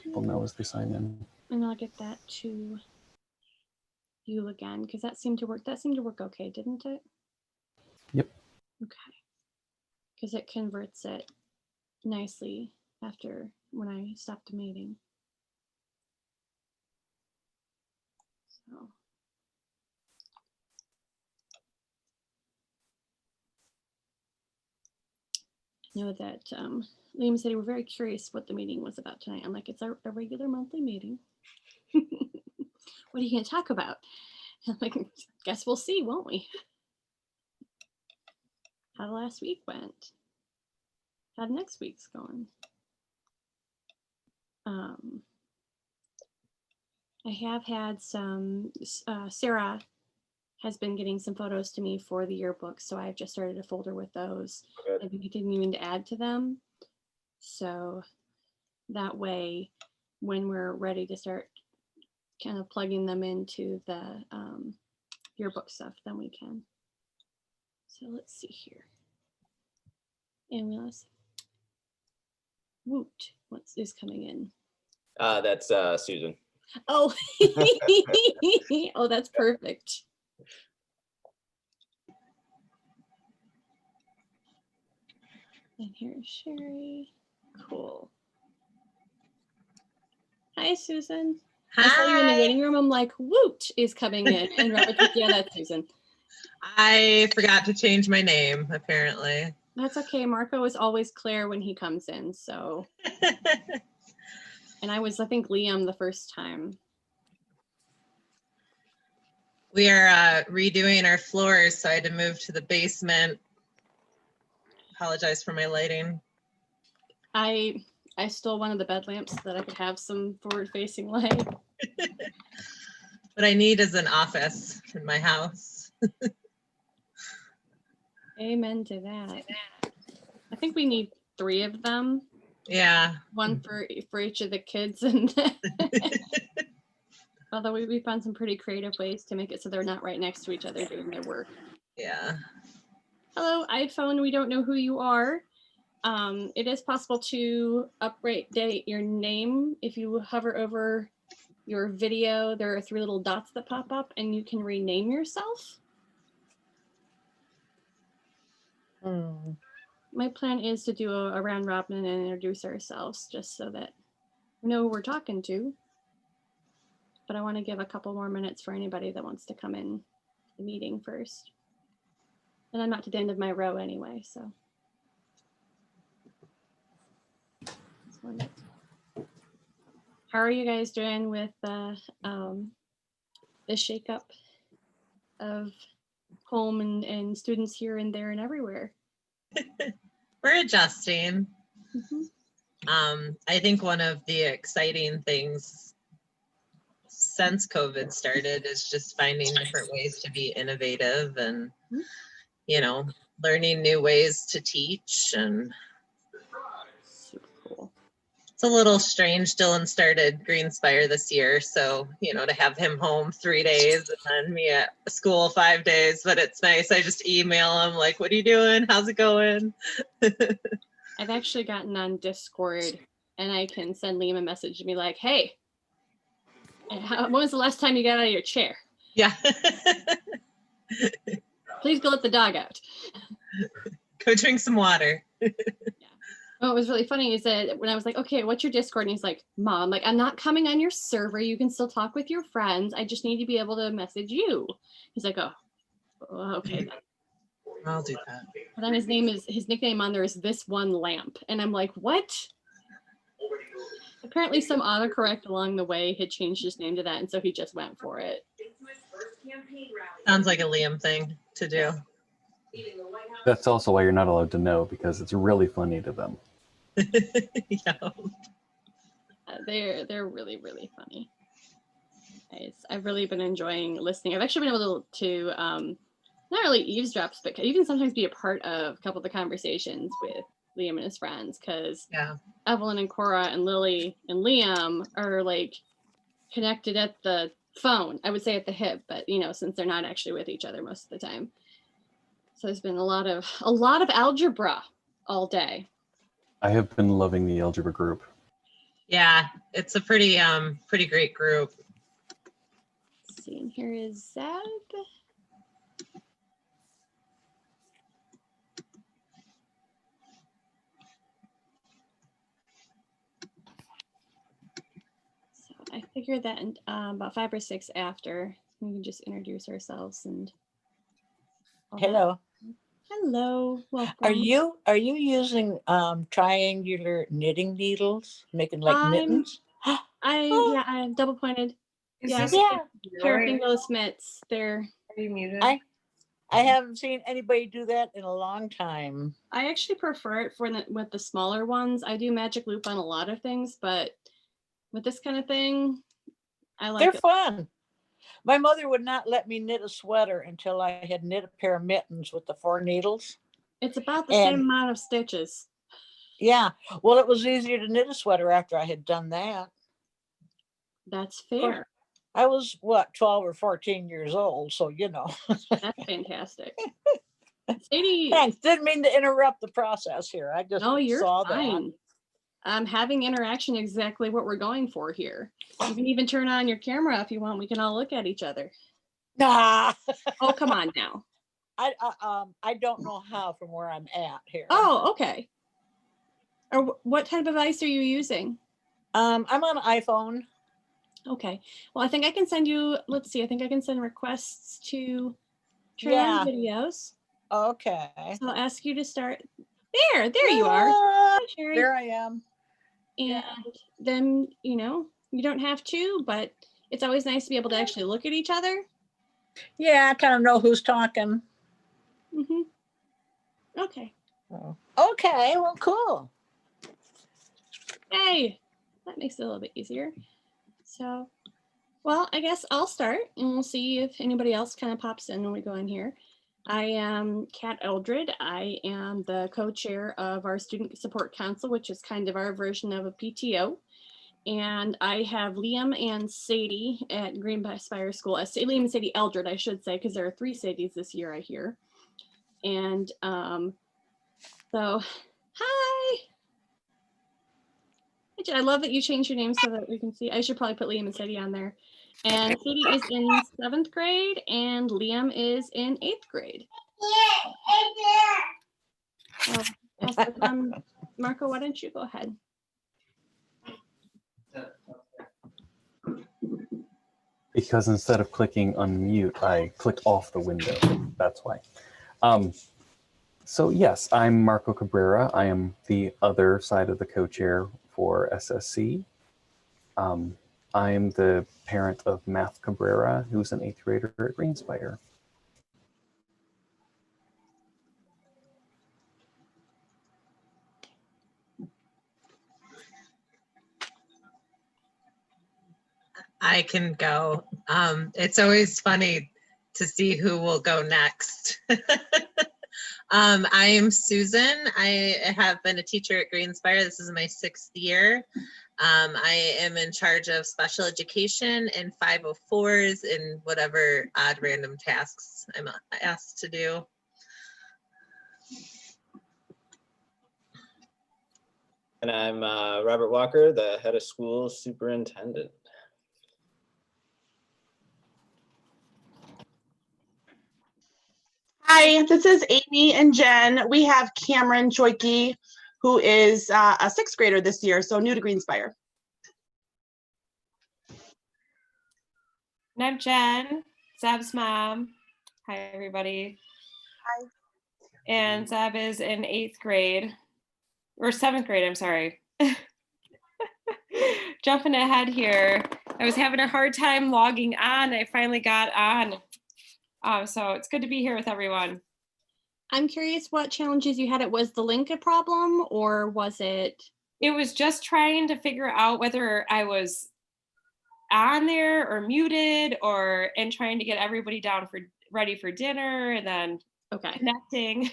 people know as they sign in. And I'll get that to you again because that seemed to work. That seemed to work okay, didn't it? Yep. Okay. Because it converts it nicely after when I stop the meeting. So. I know that Liam said, we're very curious what the meeting was about tonight. I'm like, it's a regular monthly meeting. What are you going to talk about? I'm like, guess we'll see, won't we? How the last week went. How next week's going. I have had some, Sarah has been getting some photos to me for the yearbook, so I've just started a folder with those. I've been continuing to add to them. So that way, when we're ready to start kind of plugging them into the yearbook stuff, then we can. So let's see here. And Woot, what is coming in? That's Susan. Oh, oh, that's perfect. And here's Sherry. Cool. Hi, Susan. Hi. I saw you in the waiting room. I'm like, Woot is coming in. And Robert's like, yeah, that's Susan. I forgot to change my name, apparently. That's okay. Marco is always Claire when he comes in, so. And I think, Liam the first time. We are redoing our floors, so I had to move to the basement. Apologize for my lighting. I stole one of the bed lamps so that I could have some forward-facing light. What I need is an office in my house. Amen to that. I think we need 3 of them. Yeah. One for each of the kids, and although we found some pretty creative ways to make it so they're not right next to each other doing their work. Yeah. Hello, iPhone. We don't know who you are. It is possible to update your name if you hover over your video. There are 3 little dots that pop up, and you can rename yourself. My plan is to do a round robin and introduce ourselves just so that we know who we're talking to. But I want to give a couple more minutes for anybody that wants to come in the meeting first. And I'm not to the end of my row anyway, so. How are you guys doing with the shakeup of home and students here and there and everywhere? We're adjusting. Mm-hmm. I think one of the exciting things since COVID started is just finding different ways to be innovative and, you know, learning new ways to teach. And super cool. It's a little strange. Dylan started Greenspire this year, so, you know, to have him home 3 days and then me at school 5 days, but it's nice. I just email him like, what are you doing? How's it going? I've actually gotten on Discord and I can send Liam a message and be like, hey, when was the last time you got out of your chair? Yeah. Please go let the dog out. Go drink some water. Yeah. What was really funny is that when I was like, okay, what's your Discord? And he's like, Mom, like, I'm not coming on your server. You can still talk with your friends. I just need to be able to message you. He's like, oh, okay. I'll do that. And then his nickname on there is This One Lamp. And I'm like, what? Apparently some autocorrect along the way had changed his name to that. And so he just went for it. Sounds like a Liam thing to do. That's also why you're not allowed to know, because it's really funny to them. Yeah. They're really, really funny. I've really been enjoying listening. I've actually been able to not really eavesdrop, but even sometimes be a part of a couple of the conversations with Liam and his friends, because Evelyn and Cora and Lily and Liam are like connected at the phone. I would say at the hip, but you know, since they're not actually with each other most of the time. So there's been a lot of algebra all day. I have been loving the algebra group. Yeah, it's a pretty great group. Let's see, and here is Zeb. So I figured that in, about 5 or 6 after, we can just introduce ourselves and all that. Hello. Hello, welcome. Are you using triangular knitting needles, making like I'm- mittens? I'm double pointed. Is Yeah, this Yeah. Carafingos mitts. They're Are you muted? I haven't seen anybody do that in a long time. I actually prefer it for with the smaller ones. I do magic loop on a lot of things, but with this kind of thing, I like They're it. fun. My mother would not let me knit a sweater until I had knit a pair of mittens with the 4 needles. It's about the And- same amount of stitches. Yeah. Well, it was easier to knit a sweater after I had done that. That's course. fair. I was 12 or 14 years old, so you know. That's fantastic. Sadie, Thanks. Didn't mean to interrupt the process here. I just no, you're saw fine. Having interaction exactly what we're going for here. You can even turn on your camera if you want. We can all look at each other. that. Nah. Oh, come on now. I don't know how from where I'm at here. Oh, okay. Or what type of device are you using? I'm on an iPhone. Okay. Well, I think I can send you, let's see, I think I can send requests to turn Yeah. on videos. Okay. So I'll ask you to start. There you are. Ah, Hi, Sherry. there I am. And yeah. then, you don't have to, but it's always nice to be able to actually look at each other. Yeah, I kind of know who's talking. Mm-hmm. Okay. Oh. Okay, well, cool. Hey, that makes it a little bit easier. So, well, I guess I'll start and we'll see if anybody else kind of pops in when we go in here. I am Kat Eldred. I am the co-chair of our Student Support Council, which is kind of our version of a PTO. And I have Liam and Sadie at Greenspire School. Liam and Sadie Eldred, I should say, because there are 3 Sadies this year, I hear. And so, hi. I love that you changed your name so that we can see. I should probably put Liam and Sadie on there. And Sadie is in 7th grade and Liam is in 8th grade. Marco, why don't you go ahead? Because instead of clicking unmute, I clicked off the window. That's why. So yes, I'm Marco Cabrera. I am the other side of the co-chair for SSC. I am the parent of Math Cabrera, who's an 8th grader at Greenspire. I can go. It's always funny to see who will go next. I am Susan. I have been a teacher at Greenspire. This is my 6th year. I am in charge of special education and 504s and whatever odd random tasks I'm asked to do. And I'm Robert Walker, the head of school superintendent. Hi, this is Amy and Jen. We have Cameron Choiky, who is a 6th grader this year, so new to Greenspire. And I'm Jen, Zeb's mom. Hi, everybody. Hi. And Zeb is in 8th grade, or 7th grade, I'm sorry. Jumping ahead here. I was having a hard time logging on. I finally got on. So it's good to be here with everyone. I'm curious what challenges you had. Was the link a problem or was it? It was just trying to figure out whether I was on there or muted and trying to get everybody down ready for dinner and then Okay. connecting.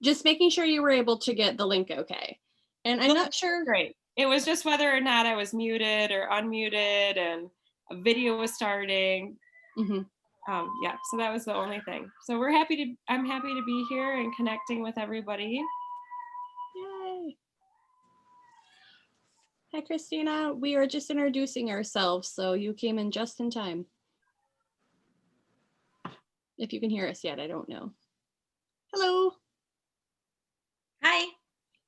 Just making sure you were able to get the link okay. And I'm not sure. Great. It was just whether or not I was muted or unmuted and a video was starting. Mm-hmm. Yeah, so that was the only thing. So I'm happy to be here and connecting with everybody. Yay. Hi, Christina. We are just introducing ourselves, so you came in just in time. If you can hear us yet, I don't know. Hello. Hi.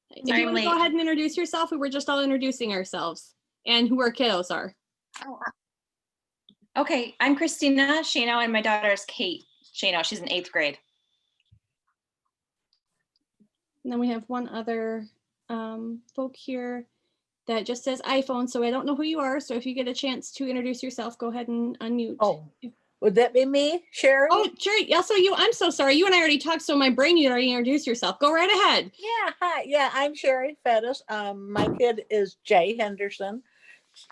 If Sorry, you I'm want to go late. ahead and introduce yourself, we were just all introducing ourselves and who our kiddos are. Oh, okay, I'm Christina Shano, and my daughter is Kate Shano. She's in 8th grade. And then we have one other folk here that just says iPhone, so I don't know who you are. So if you get a chance to introduce yourself, go ahead and unmute. Oh, would that be me, Sherry? Oh, sure. Also, I'm so sorry. You and I already talked, so my brain, you already introduced yourself. Go right ahead. Yeah, hi. Yeah, I'm Sherry Fettis. My kid is Jay Henderson,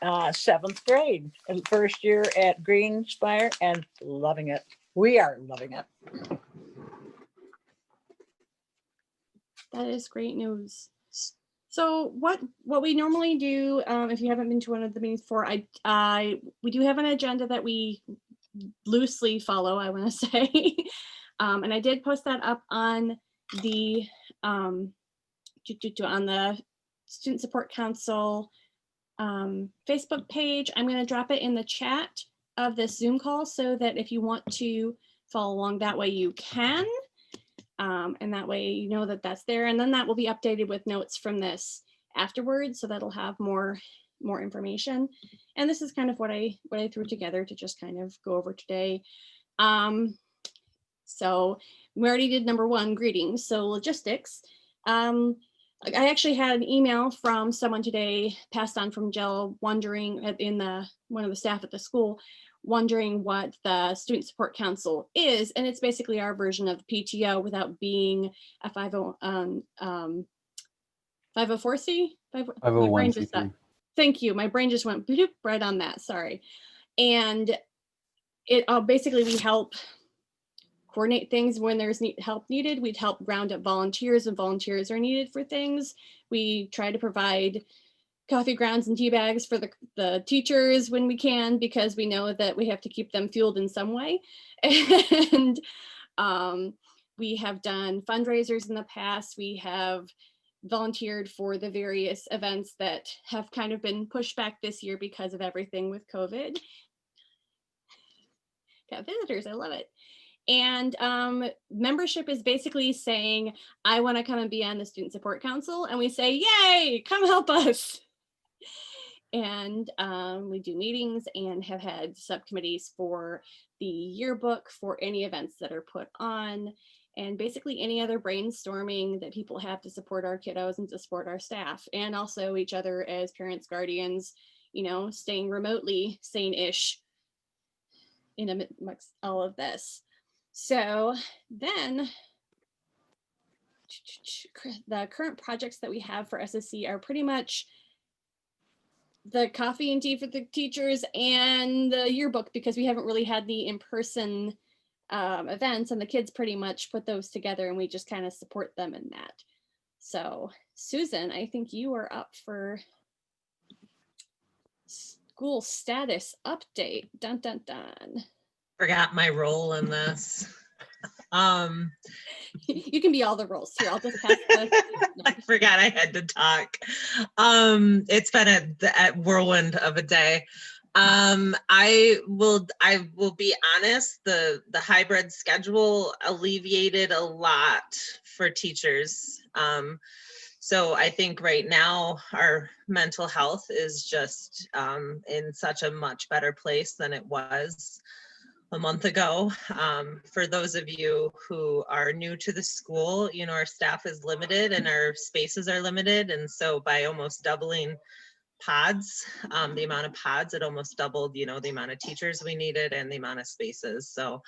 7th grade, and first year at Greenspire, and loving it. We are loving it. That is great news. So what we normally do, if you haven't been to one of the meetings before, we do have an agenda that we loosely follow, I want to say. And I did post that up on the on the Student Support Council Facebook page. I'm going to drop it in the chat of this Zoom call so that if you want to follow along that way, you can. And that way you know that that's there, and then that will be updated with notes from this afterwards, so that'll have more information. And this is kind of what I threw together to just kind of go over today. So we already did number 1, greetings. So logistics. I actually had an email from someone today, passed on from Jill, wondering one of the staff at the school, wondering what the Student Support Council is, and it's basically our version of PTO without being a 504C. 501c3. Thank you. My brain just went bloop right on that. Sorry. And it basically we help coordinate things when there's help needed. We'd help round up volunteers when volunteers are needed for things. We try to provide coffee grounds and tea bags for the teachers when we can, because we know that we have to keep them fueled in some way. And we have done fundraisers in the past. We have volunteered for the various events that have kind of been pushed back this year because of everything with COVID. Got visitors, I love it. And membership is basically saying, I want to come and be on the Student Support Council. And we say, yay, come help us. And we do meetings and have had subcommittees for the yearbook, for any events that are put on, and basically any other brainstorming that people have to support our kiddos and to support our staff, and also each other as parents, guardians, staying remotely sane-ish amongst all of this. So then the current projects that we have for SSC are pretty much the coffee and tea for the teachers and the yearbook, because we haven't really had the in-person events, and the kids pretty much put those together and we just kind of support them in that. So Susan, I think you are up for school status update. Dun, dun, dun. Forgot my role in this. You can be all the roles here. I'll just pass the I forgot I had to talk. It's been a whirlwind of a day. I will be honest, the hybrid schedule alleviated a lot for teachers. So I think right now our mental health is just in such a much better place than it was a month ago. For those of you who are new to the school, our staff is limited and our spaces are limited. And so by almost doubling pods, the amount of pods, it almost doubled, the amount of teachers we needed and the amount of spaces. So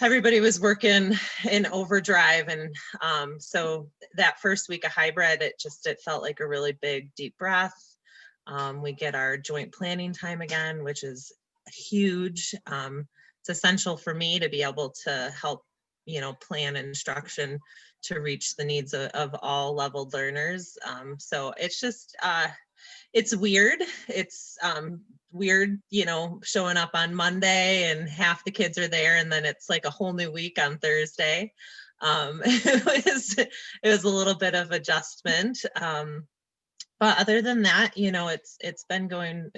everybody was working in overdrive. And so that first week of hybrid, it felt like a really big, deep breath. We get our joint planning time again, which is huge. It's essential for me to be able to help, plan instruction to reach the needs of all leveled learners. So it's just, it's weird. It's weird, showing up on Monday and half the kids are there, and then it's like a whole new week on Thursday. It was a little bit of adjustment. But other than that, it's been going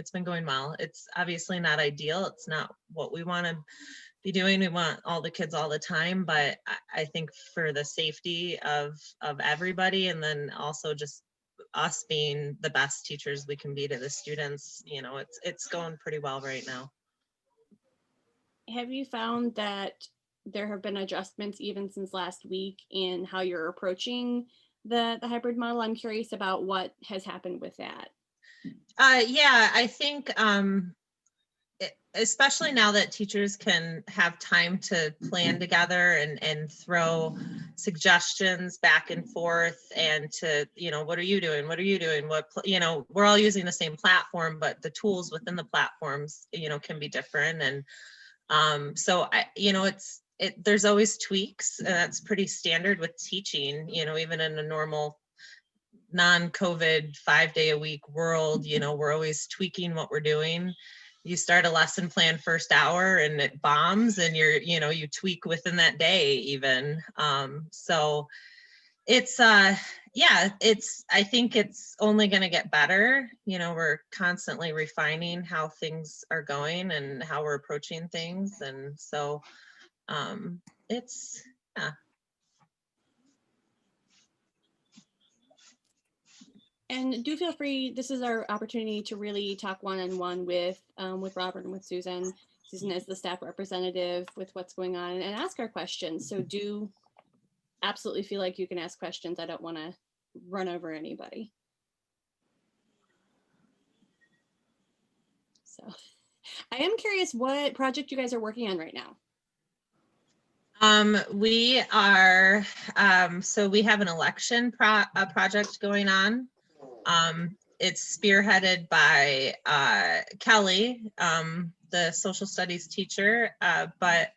well. It's obviously not ideal. It's not what we want to be doing. We want all the kids all the time, but I think for the safety of everybody, and then also just us being the best teachers we can be to the students, it's going pretty well right now. Have you found that there have been adjustments even since last week in how you're approaching the hybrid model? I'm curious about what has happened with that. Yeah, I think especially now that teachers can have time to plan together and throw suggestions back and forth, and to, what are you doing? What are you doing? We're all using the same platform, but the tools within the platforms, can be different. And so there's always tweaks, and that's pretty standard with teaching, even in a normal non-COVID 5-day-a-week world. We're always tweaking what we're doing. You start a lesson plan first hour and it bombs, and you tweak within that day even. So it's I think it's only going to get better. We're constantly refining how things are going and how we're approaching things. And so it's, yeah. And do feel free, this is our opportunity to really talk one-on-one with Robert and with Susan. Susan is the staff representative with what's going on, and ask our questions. So do absolutely feel like you can ask questions. I don't want to run over anybody. So I am curious what project you guys are working on right now. We are, so we have an election project going on. It's spearheaded by Kelly, the social studies teacher, but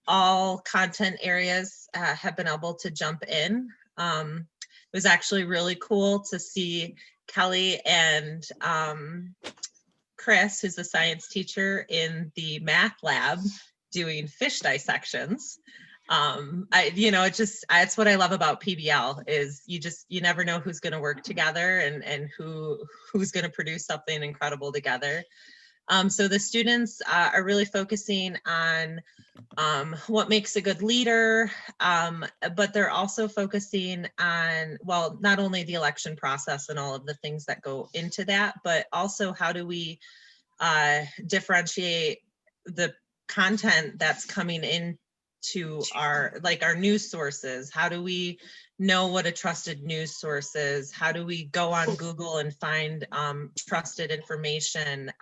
all content areas have been able to jump in. It was actually really cool to see Kelly and Chris, who's the science teacher, in the math lab doing fish dissections. It's what I love about PBL is you never know who's going to work together and who's going to produce something incredible together. So the students are really focusing on what makes a good leader, but they're also focusing on, well, not only the election process and all of the things that go into that, but also how do we differentiate the content that's coming in to our news sources. How do we know what a trusted news source is? How do we go on Google and find trusted information?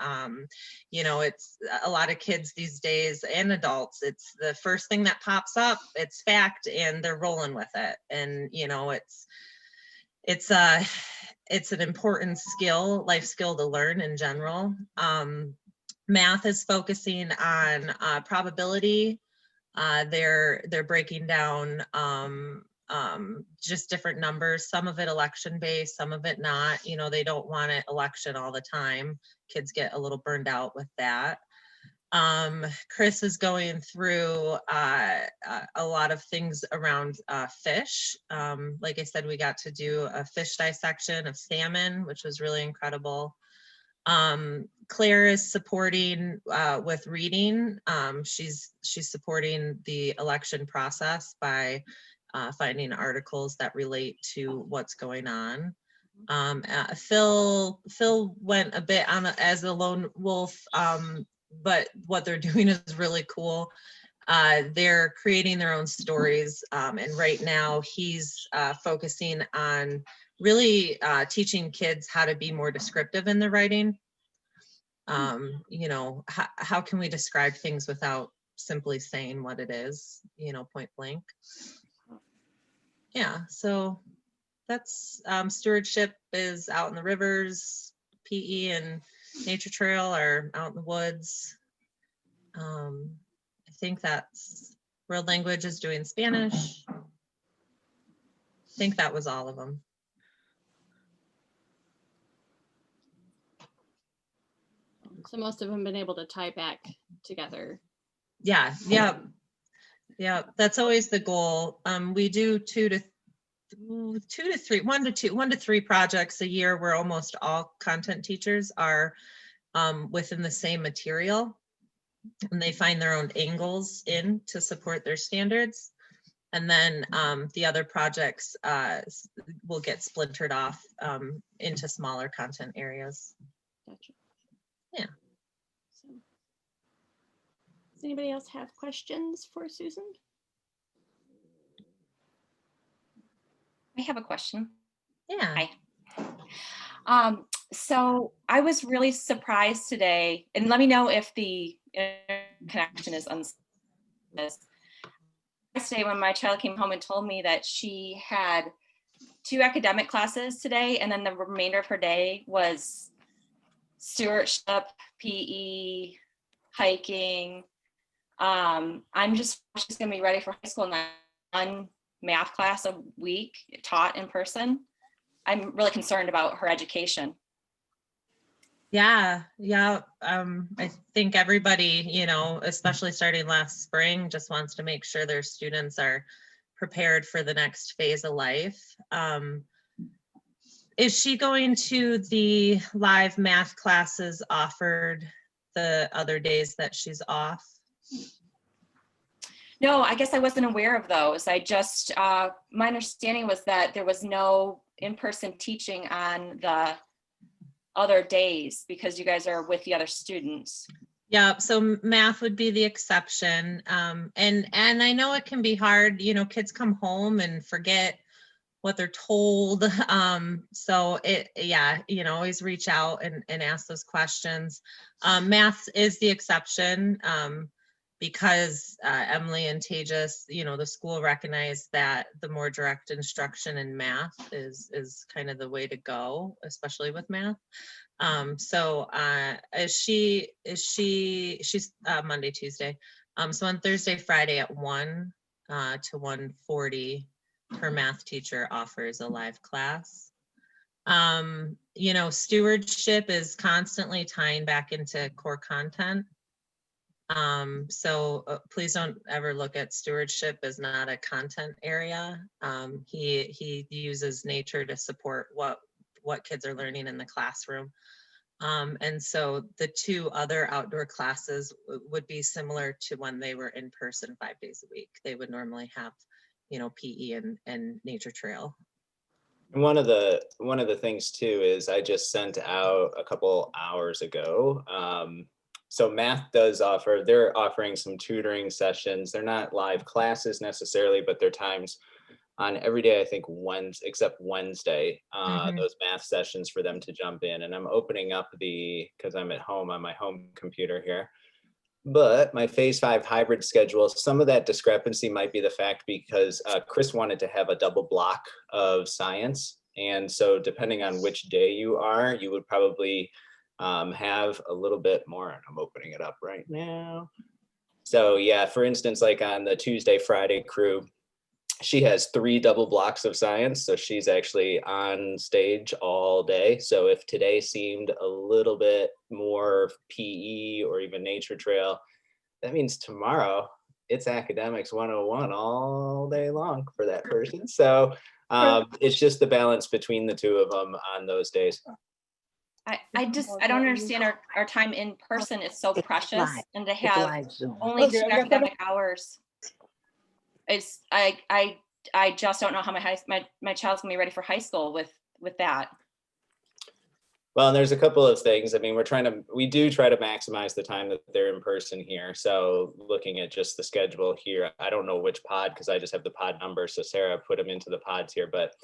It's a lot of kids these days and adults, it's the first thing that pops up, it's fact, and they're rolling with it. And it's an important life skill to learn in general. Math is focusing on probability. They're breaking down just different numbers, some of it election based, some of it not. They don't want it election all the time. Kids get a little burned out with that. Chris is going through a lot of things around fish. Like I said, we got to do a fish dissection of salmon, which was really incredible. Claire is supporting with reading. She's supporting the election process by finding articles that relate to what's going on. Phil went a bit on as a lone wolf, but what they're doing is really cool. They're creating their own stories, and right now he's focusing on really teaching kids how to be more descriptive in their writing. How can we describe things without simply saying what it is, point blank. Yeah, so that's stewardship is out in the rivers. PE and nature trail are out in the woods. I think that's world language is doing Spanish. I think that was all of them. So most of them have been able to tie back together. Yeah. That's always the goal. We do 2 to one to three projects a year where almost all content teachers are within the same material, and they find their own angles in to support their standards. And then the other projects will get splintered off into smaller content areas. Gotcha. Yeah. So, does anybody else have questions for Susan? I have a question. Yeah. Hi. So I was really surprised today, and let me know if the connection is unstable. Yesterday, when my child came home and told me that she had 2 academic classes today, and then the remainder of her day was stewardship, PE, hiking. She's gonna be ready for high school, and one math class a week taught in person. I'm really concerned about her education. Yeah. I think everybody, especially starting last spring, just wants to make sure their students are prepared for the next phase of life. Is she going to the live math classes offered the other days that she's off? No, I guess I wasn't aware of those. I just, my understanding was that there was no in-person teaching on the other days because you guys are with the other students. Yeah, so math would be the exception. And I know it can be hard, kids come home and forget what they're told. So always reach out and ask those questions. Math is the exception because Emily and Tejas, the school recognized that the more direct instruction in math is kind of the way to go, especially with math. She's Monday, Tuesday. So on Thursday, Friday at 1 to 1:40, her math teacher offers a live class. Stewardship is constantly tying back into core content. So please don't ever look at stewardship as not a content area. He uses nature to support what kids are learning in the classroom. And so the 2 other outdoor classes would be similar to when they were in person 5 days a week. They would normally have, PE and nature trail. And one of the things too is I just sent out a couple hours ago. So math does they're offering some tutoring sessions. They're not live classes necessarily, but they're times on every day, I think except Wednesday, those math sessions for them to jump in. And I'm opening up because I'm at home on my home computer here. But my phase 5 hybrid schedule, some of that discrepancy might be the fact because Chris wanted to have a double block of science. And so depending on which day you are, you would probably have a little bit more. And I'm opening it up right now. So yeah, for instance, like on the Tuesday, Friday crew, she has 3 double blocks of science. So she's actually on stage all day. So if today seemed a little bit more PE or even nature trail, that means tomorrow it's academics 101 all day long for that person. So it's just the balance between the 2 of them on those days. I don't understand our time in person is so precious, and to have only 2 academic hours. I just don't know how my child's gonna be ready for high school with that. Well, there's a couple of things. I mean, we do try to maximize the time that they're in person here. So looking at just the schedule here, I don't know which pod because I just have the pod number. So Sarah put them into the pods here, but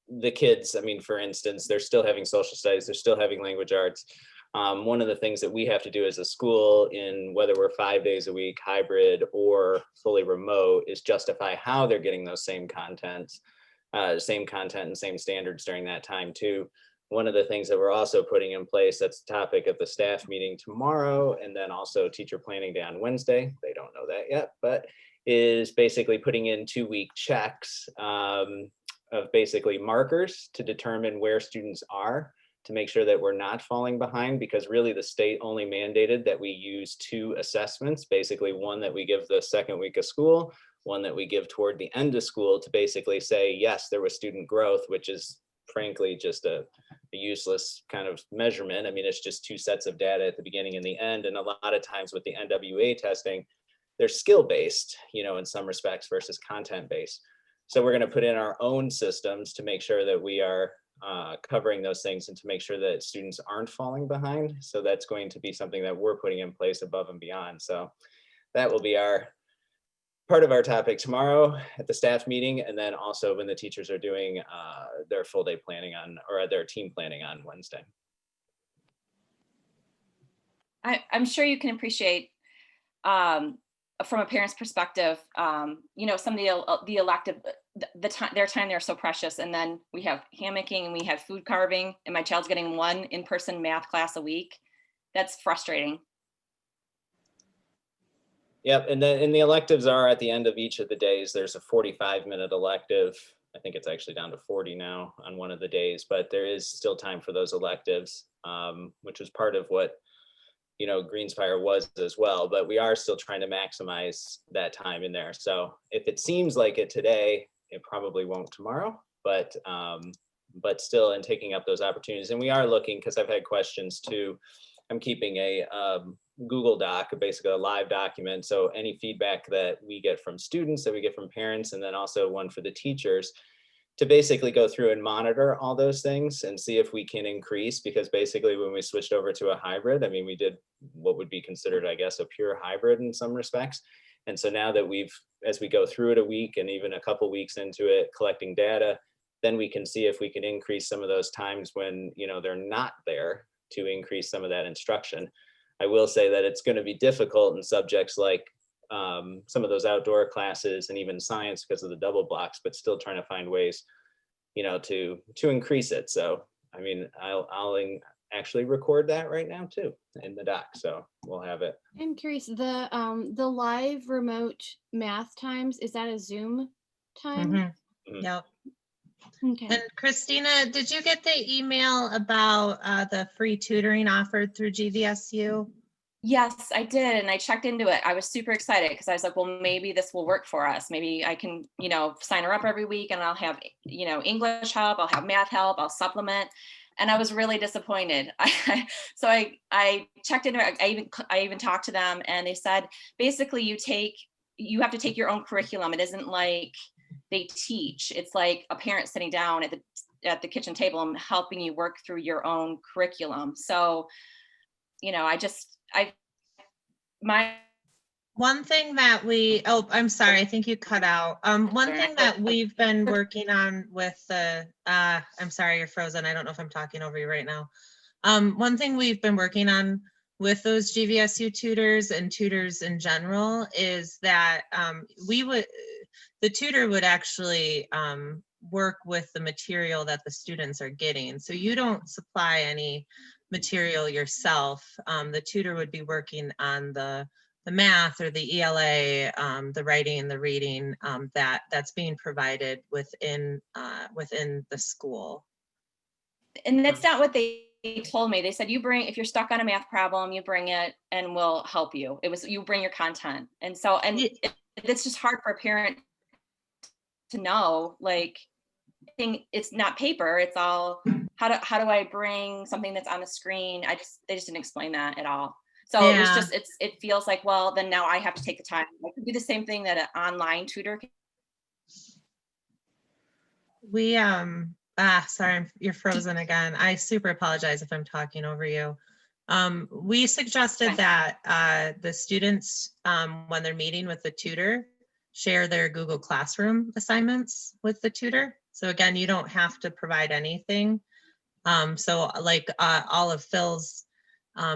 the kids, I mean, for instance, they're still having social studies, they're still having language arts. One of the things that we have to do as a school, in whether we're 5 days a week, hybrid or fully remote, is justify how they're getting those same content and same standards during that time too. One of the things that we're also putting in place, that's the topic of the staff meeting tomorrow, and then also teacher planning day on Wednesday, they don't know that yet, but is basically putting in 2-week checks of basically markers to determine where students are, to make sure that we're not falling behind, because really the state only mandated that we use 2 assessments, basically one that we give the second week of school, one that we give toward the end of school to basically say, yes, there was student growth, which is frankly just a useless kind of measurement. I mean, it's just two sets of data at the beginning and the end. And a lot of times with the NWA testing, they're skill-based, you know, in some respects versus content-based. So we're going to put in our own systems to make sure that we are covering those things and to make sure that students aren't falling behind. So that's going to be something that we're putting in place above and beyond. So that will be our part of our topic tomorrow at the staff meeting, and then also when the teachers are doing their full day planning on, or their team planning on Wednesday. I'm sure you can appreciate from a parent's perspective, you know, some of the elective, their time, they're so precious. And then we have hammocking and we have food carving, and my child's getting one in-person math class a week. That's frustrating. Yep, and the electives are at the end of each of the days. There's a 45-minute elective. I think it's actually down to 40 now on one of the days, but there is still time for those electives, which was part of what, you know, Greenspire was as well. But we are still trying to maximize that time in there. So if it seems like it today, it probably won't tomorrow. But still, in taking up those opportunities, and we are looking, because I've had questions too. I'm keeping a Google Doc, basically a live document. So any feedback that we get from students, that we get from parents, and then also one for the teachers, to basically go through and monitor all those things and see if we can increase, because basically when we switched over to a hybrid, I mean, we did what would be considered, I guess, a pure hybrid in some respects. And so now that as we go through it a week and even a couple weeks into it, collecting data, then we can see if we can increase some of those times when, you know, they're not there, to increase some of that instruction. I will say that it's going to be difficult in subjects like some of those outdoor classes and even science because of the double blocks, but still trying to find ways, you know, to increase it. So, I mean, I'll actually record that right now too in the doc. So we'll have it. I'm curious, the live remote math times, is that a Zoom time? Mhm. Yep. Okay. And Christina, did you get the email about the free tutoring offered through GVSU? Yes, I did. And I checked into it. I was super excited because I was like, well, maybe this will work for us. Maybe I can, you know, sign her up every week and I'll have, you know, English help, I'll have math help, I'll supplement. And I was really disappointed. So I checked into it. I even talked to them, and they said, basically you have to take your own curriculum. It isn't like they teach. It's like a parent sitting down at the kitchen table and helping you work through your own curriculum. So, you know, One thing that I'm sorry, I think you cut out. One thing that we've been working on with I'm sorry, you're frozen. I don't know if I'm talking over you right now. One thing we've been working on with those GVSU tutors and tutors in general is that the tutor would actually work with the material that the students are getting. So you don't supply any material yourself. The tutor would be working on the math or the ELA, the writing and the reading that's being provided within the school. And that's not what they told me. They said, if you're stuck on a math problem, you bring it and we'll help you. It was, you bring your content. And so, it's just hard for a parent to know, like, it's not paper, it's all, how do I bring something that's on the screen? They just didn't explain that at all. So yeah. It was just, it feels like, well, then now I have to take the time. I could do the same thing that an online tutor can. We, sorry, you're frozen again. I super apologize if I'm talking over you. We suggested that the students, when they're meeting with the tutor, share their Google Classroom assignments with the tutor. So again, you don't have to provide anything. So like all of Phil's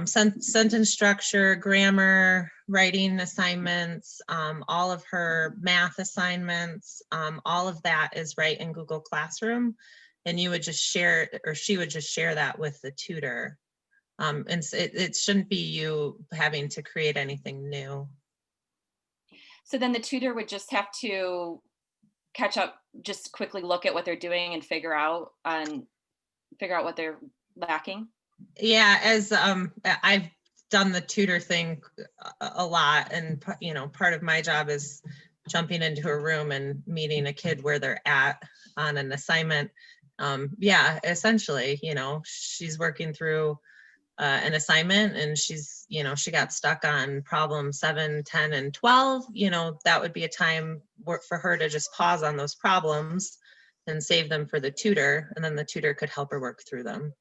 sentence structure, grammar, writing assignments, all of her math assignments, all of that is right in Google Classroom. And you would just share, or she would just share that with the tutor. And it shouldn't be you having to create anything new. So then the tutor would just have to catch up, just quickly look at what they're doing and figure out what they're lacking. Yeah, as I've done the tutor thing a lot, and you know, part of my job is jumping into a room and meeting a kid where they're at on an assignment. Yeah, essentially, she's working through an assignment and she's, she got stuck on problem 7, 10, and 12, that would be a time for her to just pause on those problems and save them for the tutor, and then the tutor could help her work through them.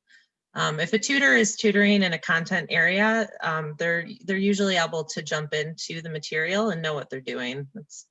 If a tutor is tutoring in a content area, they're usually able to jump into the material and know what they're doing. That's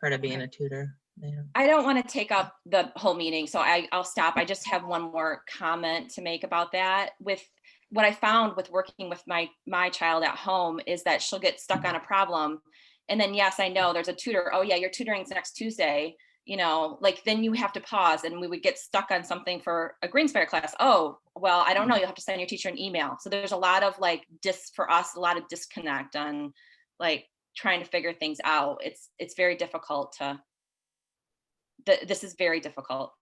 part of being a tutor. Yeah. I don't want to take up the whole meeting, so I'll stop. I just have one more comment to make about that. With what I found with working with my child at home is that she'll get stuck on a problem. And then, yes, I know there's a tutor. Oh yeah, your tutoring's next Tuesday. Like then you have to pause, and we would get stuck on something for a Greenspire class. Oh, well, I don't know. You'll have to send your teacher an email. So there's a lot of like for us, a lot of disconnect on like trying to figure things out. It's very difficult this is very difficult.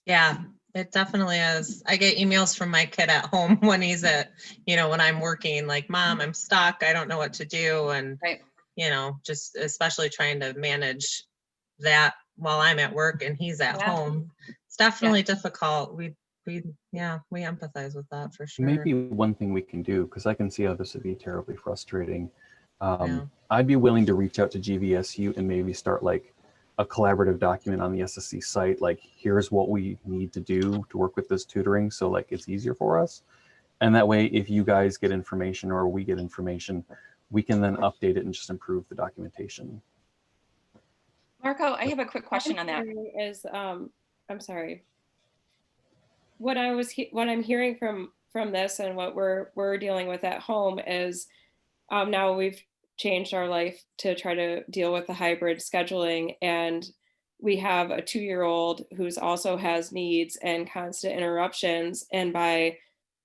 Yeah, it definitely is. I get emails from my kid at home when he's at, when I'm working, like, Mom, I'm stuck. I don't know what to do. And, Right. Just especially trying to manage that while I'm at work and he's at home. It's definitely difficult. We empathize with that for sure. Maybe one thing we can do, because I can see how this would be terribly frustrating. I'd be willing to reach out to GVSU and maybe start like a collaborative document on the SSC site, like here's what we need to do to work with this tutoring, so like it's easier for us. And that way, if you guys get information or we get information, we can then update it and just improve the documentation. Marco, I have a quick question on that. I'm sorry. What I'm hearing from this and what we're dealing with at home is now we've changed our life to try to deal with the hybrid scheduling, and we have a 2-year-old who's also has needs and constant interruptions, and by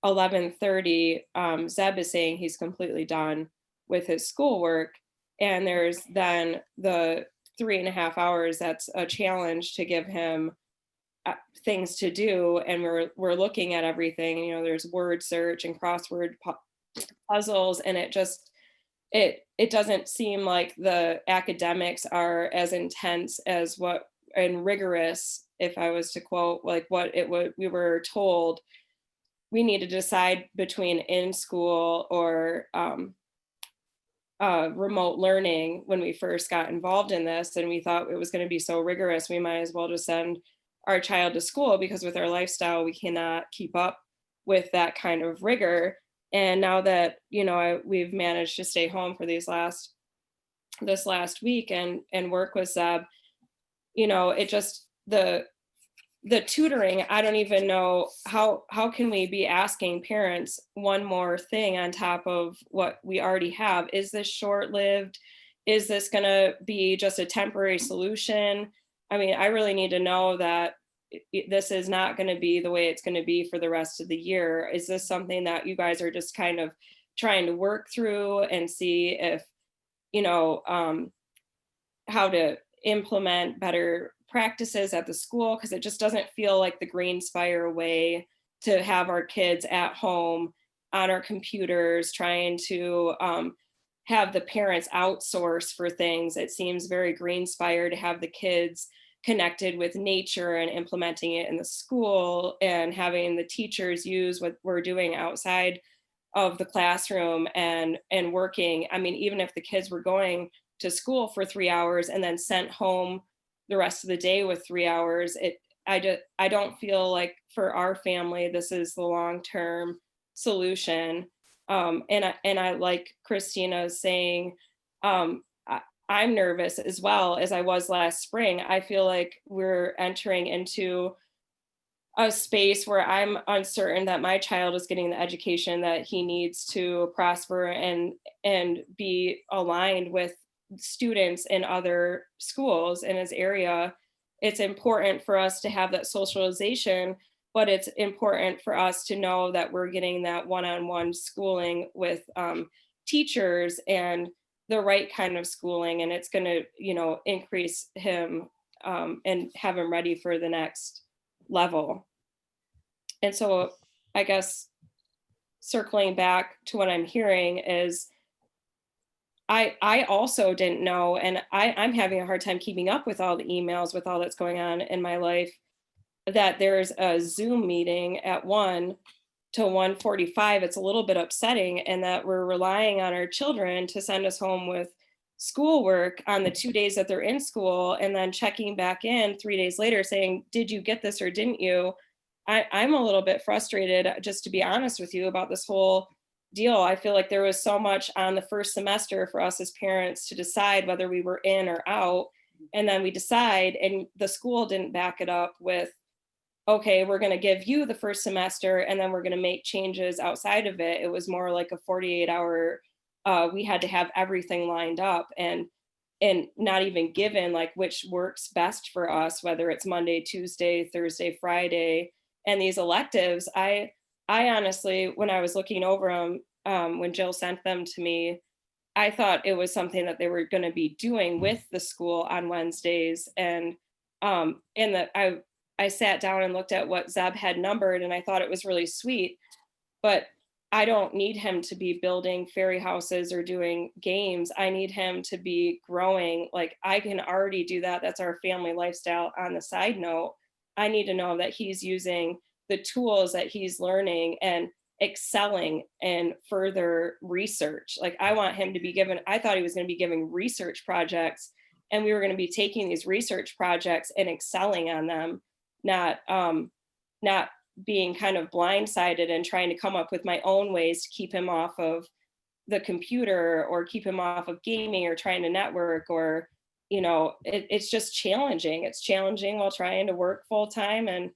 11:30 Zeb is saying he's completely done with his schoolwork, and there's then the 3.5 hours that's a challenge to give him things to do, and we're looking at everything, there's word search and crossword puzzles, and it doesn't seem like the academics are as intense as and rigorous, if I was to quote, like we were told we need to decide between in school or remote learning when we first got involved in this, and we thought it was going to be so rigorous, we might as well just send our child to school, because with our lifestyle, we cannot keep up with that kind of rigor. And now that, we've managed to stay home for this last week and work with Zeb, it just, the tutoring, I don't even know how can we be asking parents one more thing on top of what we already have? Is this short-lived? Is this going to be just a temporary solution? I mean, I really need to know that this is not going to be the way it's going to be for the rest of the year. Is this something that you guys are just kind of trying to work through and see if, how to implement better practices at the school? Because it just doesn't feel like the Greenspire way to have our kids at home on our computers trying to have the parents outsource for things. It seems very Greenspire to have the kids connected with nature and implementing it in the school, and having the teachers use what we're doing outside of the classroom and working. I mean, even if the kids were going to school for 3 hours and then sent home the rest of the day with 3 hours, I don't feel like for our family this is the long-term solution. And I like Christina's saying, I'm nervous as well as I was last spring. I feel like we're entering into a space where I'm uncertain that my child is getting the education that he needs to prosper and be aligned with students in other schools in his area. It's important for us to have that socialization, but it's important for us to know that we're getting that one-on-one schooling with teachers and the right kind of schooling, and it's going to, increase him and have him ready for the next level. And so I guess circling back to what I'm hearing is I also didn't know, and I'm having a hard time keeping up with all the emails, with all that's going on in my life, that there's a Zoom meeting at 1 to 1:45. It's a little bit upsetting, and that we're relying on our children to send us home with schoolwork on the 2 days that they're in school, and then checking back in 3 days later saying, did you get this or didn't you? I'm a little bit frustrated, just to be honest with you, about this whole deal. I feel like there was so much on the first semester for us as parents to decide whether we were in or out. And then we decide, and the school didn't back it up with, okay, we're going to give you the first semester and then we're going to make changes outside of it. It was more like a 48-hour, we had to have everything lined up, and not even given like which works best for us, whether it's Monday, Tuesday, Thursday, Friday. And these electives, I honestly, when I was looking over them, when Jill sent them to me, I thought it was something that they were going to be doing with the school on Wednesdays. And I sat down and looked at what Zeb had numbered, and I thought it was really sweet. But I don't need him to be building fairy houses or doing games. I need him to be growing. Like, I can already do that. That's our family lifestyle. On the side note, I need to know that he's using the tools that he's learning and excelling in further research. Like, I want him to be given, I thought he was going to be giving research projects, and we were going to be taking these research projects and excelling on them, not being kind of blindsided and trying to come up with my own ways to keep him off of the computer or keep him off of gaming or trying to network, or, it's just challenging. It's challenging while trying to work full time and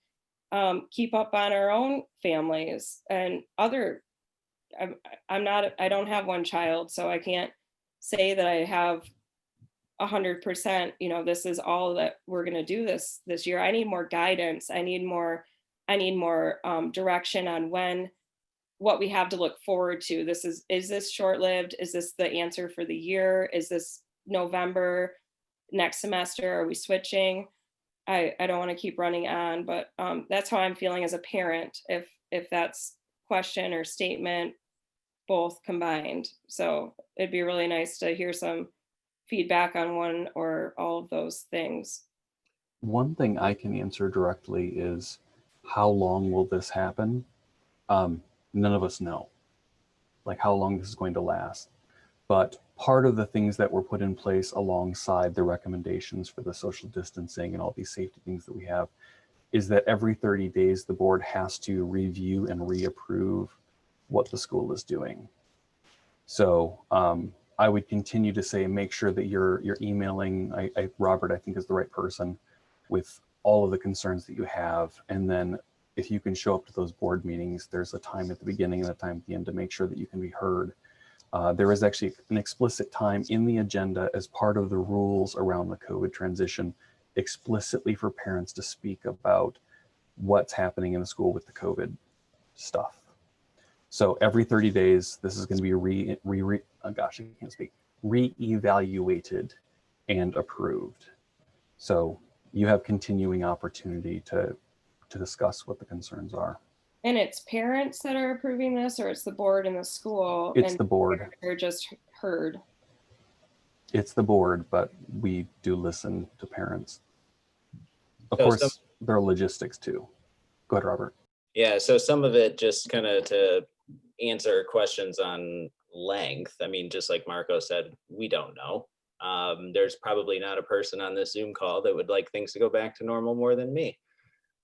keep up on our own families and other. I don't have one child, so I can't say that I have 100%, this is all that we're going to do this year. I need more guidance. I need more direction on what we have to look forward to. Is this short-lived? Is this the answer for the year? Is this November? Next semester, are we switching? I don't want to keep running on, but that's how I'm feeling as a parent, if that's question or statement, both combined. So it'd be really nice to hear some feedback on one or all of those things. One thing I can answer directly is, how long will this happen? None of us know, like, how long this is going to last. But part of the things that were put in place alongside the recommendations for the social distancing and all these safety things that we have is that every 30 days, the board has to review and reapprove what the school is doing. So I would continue to say, make sure that you're emailing, Robert, I think, is the right person, with all of the concerns that you have. And then if you can show up to those board meetings, there's a time at the beginning and a time at the end to make sure that you can be heard. There is actually an explicit time in the agenda as part of the rules around the COVID transition, explicitly for parents to speak about what's happening in the school with the COVID stuff. So every 30 days, this is going to be re-evaluated and approved. So you have continuing opportunity to discuss what the concerns are. And it's parents that are approving this, or it's the board and the school? It's and the board. They're just heard. It's the board, but we do listen to parents. Of So course, there are logistics too. Go ahead, Robert. Yeah, so some of it, just kind of to answer questions on length. I mean, just like Marco said, we don't know. There's probably not a person on this Zoom call that would like things to go back to normal more than me.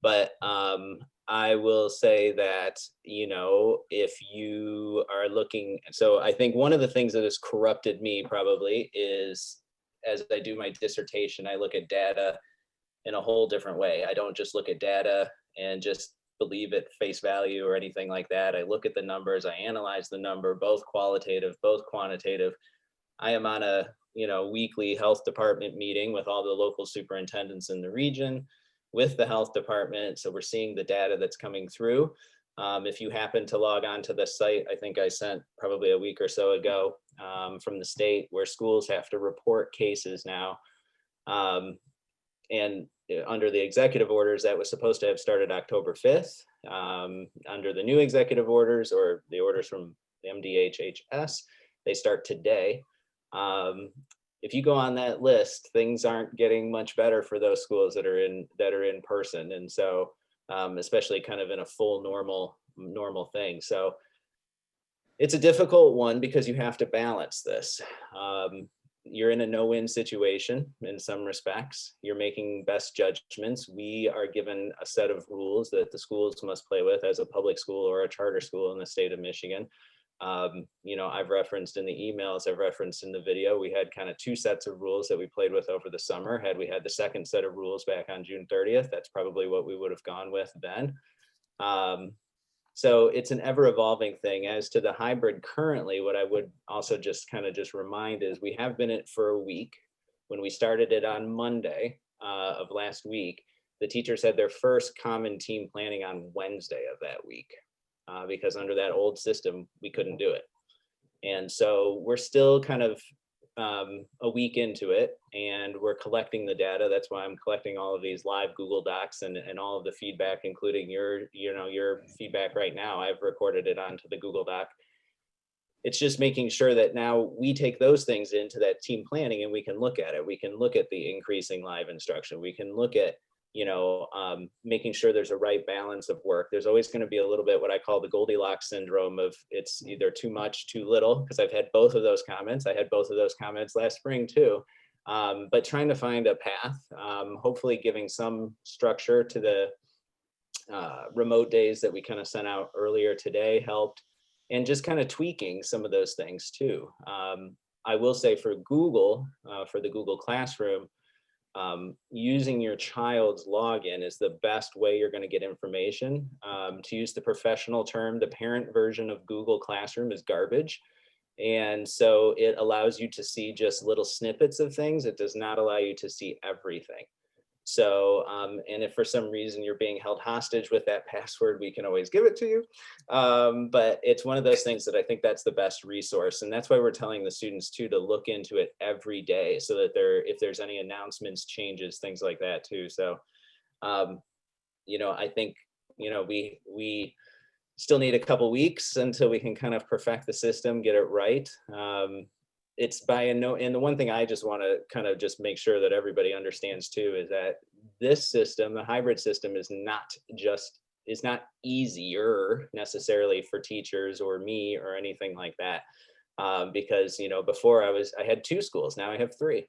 But I will say that, if you are looking, so I think one of the things that has corrupted me probably is, as I do my dissertation, I look at data in a whole different way. I don't just look at data and just believe at face value or anything like that. I look at the numbers, I analyze the number, both qualitative, both quantitative. I am on a weekly health department meeting with all the local superintendents in the region, with the health department. So we're seeing the data that's coming through. If you happen to log on to the site, I think I sent probably a week or so ago from the state, where schools have to report cases now. And under the executive orders, that was supposed to have started October 5th. Under the new executive orders, or the orders from the MDHHS, they start today. If you go on that list, things aren't getting much better for those schools that are in person. And so, especially kind of in a full normal thing. So it's a difficult one because you have to balance this. You're in a no-win situation in some respects. You're making best judgments. We are given a set of rules that the schools must play with as a public school or a charter school in the state of Michigan. I've referenced in the emails, I've referenced in the video, we had kind of two sets of rules that we played with over the summer. Had we had the second set of rules back on June 30th, that's probably what we would have gone with then. So it's an ever evolving thing. As to the hybrid currently, what I would also just remind is we have been it for a week. When we started it on Monday of last week, the teachers had their first common team planning on Wednesday of that week because under that old system, we couldn't do it. And so we're still kind of a week into it and we're collecting the data. That's why I'm collecting all of these live Google Docs and all of the feedback, including your feedback right now. I've recorded it onto the Google Doc. It's just making sure that now we take those things into that team planning and we can look at it. We can look at the increasing live instruction. We can look at, making sure there's a right balance of work. There's always going to be a little bit what I call the Goldilocks syndrome of it's either too much, too little, because I've had both of those comments. I had both of those comments last spring too. But trying to find a path, hopefully giving some structure to the remote days that we kind of sent out earlier today helped, and just kind of tweaking some of those things too. I will say for Google, for the Google Classroom, using your child's login is the best way you're going to get information. To use the professional term, the parent version of Google Classroom is garbage. And so it allows you to see just little snippets of things. It does not allow you to see everything. So, and if for some reason you're being held hostage with that password, we can always give it to you. But it's one of those things that I think that's the best resource. And that's why we're telling the students too, to look into it every day so that if there's any announcements, changes, things like that too. So, I think, we still need a couple weeks until we can kind of perfect the system, get it right. It's by and the one thing I just want to kind of just make sure that everybody understands too is that this system, the hybrid system, is not easier necessarily for teachers or me or anything like that. Because before I had 2 schools, now I have 3.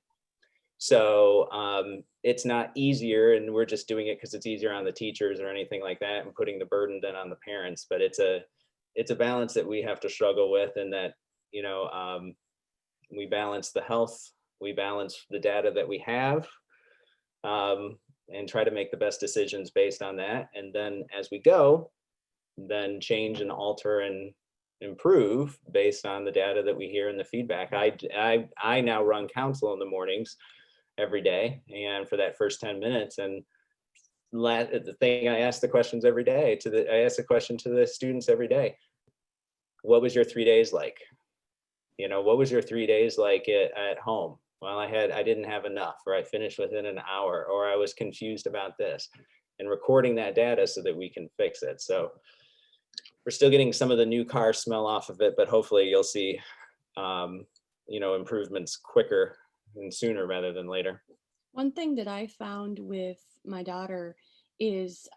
So it's not easier, and we're just doing it because it's easier on the teachers or anything like that, and putting the burden then on the parents. But it's a balance that we have to struggle with, and that we balance the health, we balance the data that we have, and try to make the best decisions based on that. And then as we go, then change and alter and improve based on the data that we hear and the feedback. I now run council in the mornings every day, and for that first 10 minutes, and the thing I ask the questions every day I ask the question to the students every day: what was your 3 days like? What was your 3 days like at home? Well, I didn't have enough, or I finished within an hour, or I was confused about this, and recording that data so that we can fix it. So we're still getting some of the new car smell off of it, but hopefully you'll see, improvements quicker and sooner rather than later. One thing that I found with my daughter is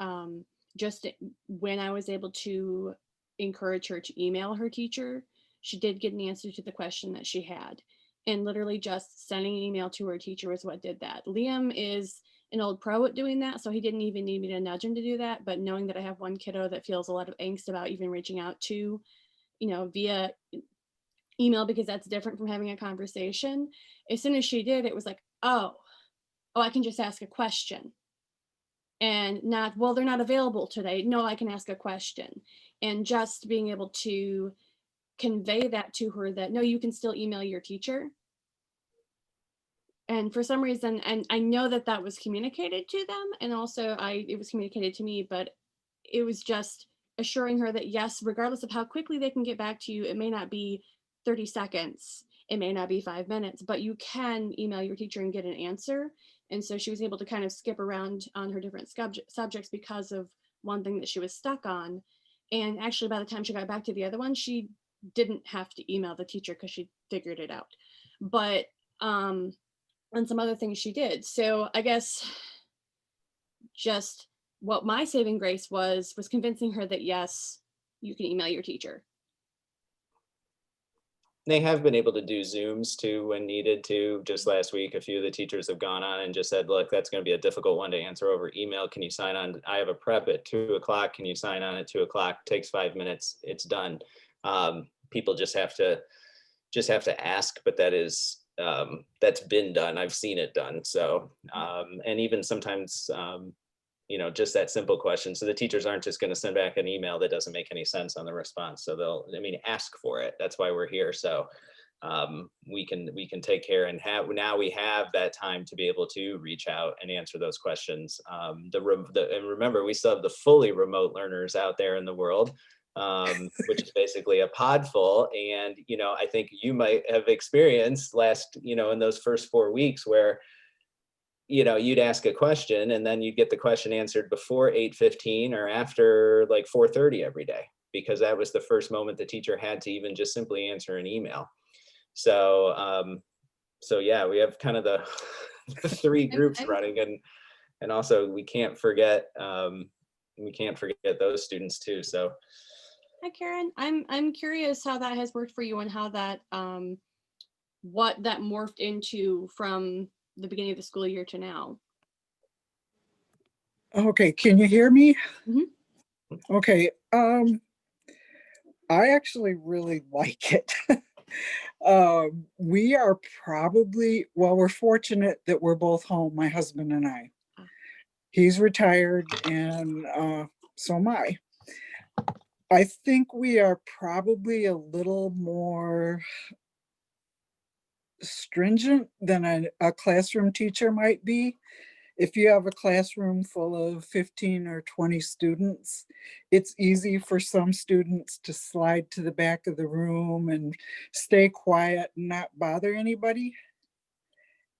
just when I was able to encourage her to email her teacher, she did get an answer to the question that she had. And literally just sending an email to her teacher was what did that. Liam is an old pro at doing that, so he didn't even need me to nudge him to do that. But knowing that I have one kiddo that feels a lot of angst about even reaching out to, via email, because that's different from having a conversation. As soon as she did, it was like, oh, I can just ask a question. And not, well, they're not available today. No, I can ask a question. And just being able to convey that to her, that no, you can still email your teacher. And for some reason, and I know that was communicated to them, and also it was communicated to me, but it was just assuring her that yes, regardless of how quickly they can get back to you, it may not be 30 seconds, it may not be 5 minutes, but you can email your teacher and get an answer. And so she was able to kind of skip around on her different subjects because of one thing that she was stuck on. And actually, by the time she got back to the other one, she didn't have to email the teacher because she figured it out. but and some other things she did. So I guess just what my saving grace was convincing her that yes, you can email your teacher. They have been able to do Zooms too when needed to. Just last week, a few of the teachers have gone on and just said, look, that's going to be a difficult one to answer over email. Can you sign on? I have a prep at 2 o'clock. Can you sign on at 2 o'clock? Takes 5 minutes. It's done. People just have to ask, but that is, that's been done. I've seen it done. So, and even sometimes, you know, just that simple question. So the teachers aren't just going to send back an email that doesn't make any sense on the response. So they'll, I mean, ask for it. That's why we're here. So we can take care and now we have that time to be able to reach out and answer those questions. And remember, we still have the fully remote learners out there in the world, which is basically a pod full. And, you know, I think you might have experienced in those first 4 weeks where, you know, you'd ask a question and then you'd get the question answered before 8:15 or after like 4:30 every day, because that was the first moment the teacher had to even just simply answer an email. So, so yeah, we have kind of the 3 groups running, and also we can't forget those students too. So. Hi, Karen. I'm curious how that has worked for you and how that what that morphed into from the beginning of the school year to now. Okay, can you hear me? Mm-hmm. Okay, I actually really like it. We are probably, well, we're fortunate that we're both home, my husband and I. He's retired and so am I. I think we are probably a little more stringent than a classroom teacher might be. If you have a classroom full of 15 or 20 students, it's easy for some students to slide to the back of the room and stay quiet and not bother anybody.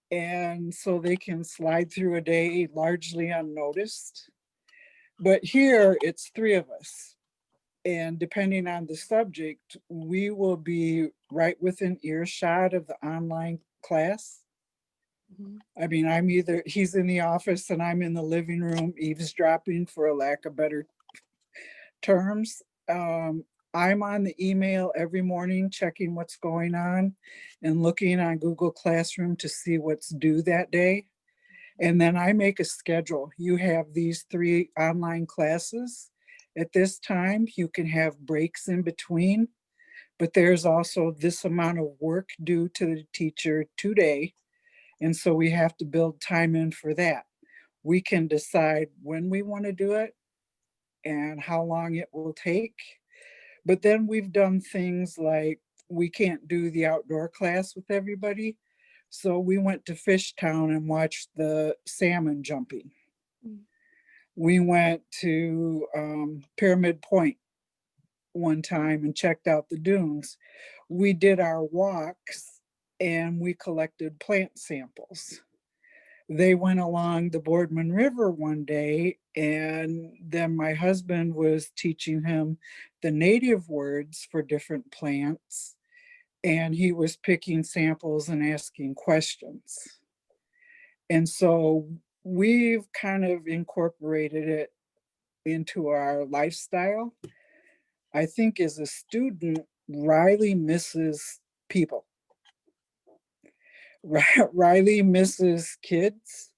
And so they can slide through a day largely unnoticed. But here it's 3 of us. And depending on the subject, we will be right within earshot of the online class. Mm-hmm. I mean, he's in the office and I'm in the living room eavesdropping, for a lack of better terms. I'm on the email every morning checking what's going on and looking on Google Classroom to see what's due that day. And then I make a schedule. You have these 3 online classes. At this time, you can have breaks in between, but there's also this amount of work due to the teacher today. And so we have to build time in for that. We can decide when we want to do it and how long it will take. But then we've done things like we can't do the outdoor class with everybody. So we went to Fishtown and watched the salmon jumping. Mm. We went to Pyramid Point one time and checked out the dunes. We did our walks and we collected plant samples. They went along the Boardman River one day, and then my husband was teaching him the native words for different plants, and he was picking samples and asking questions. And so we've kind of incorporated it into our lifestyle. I think as a student, Riley misses people. Riley misses kids,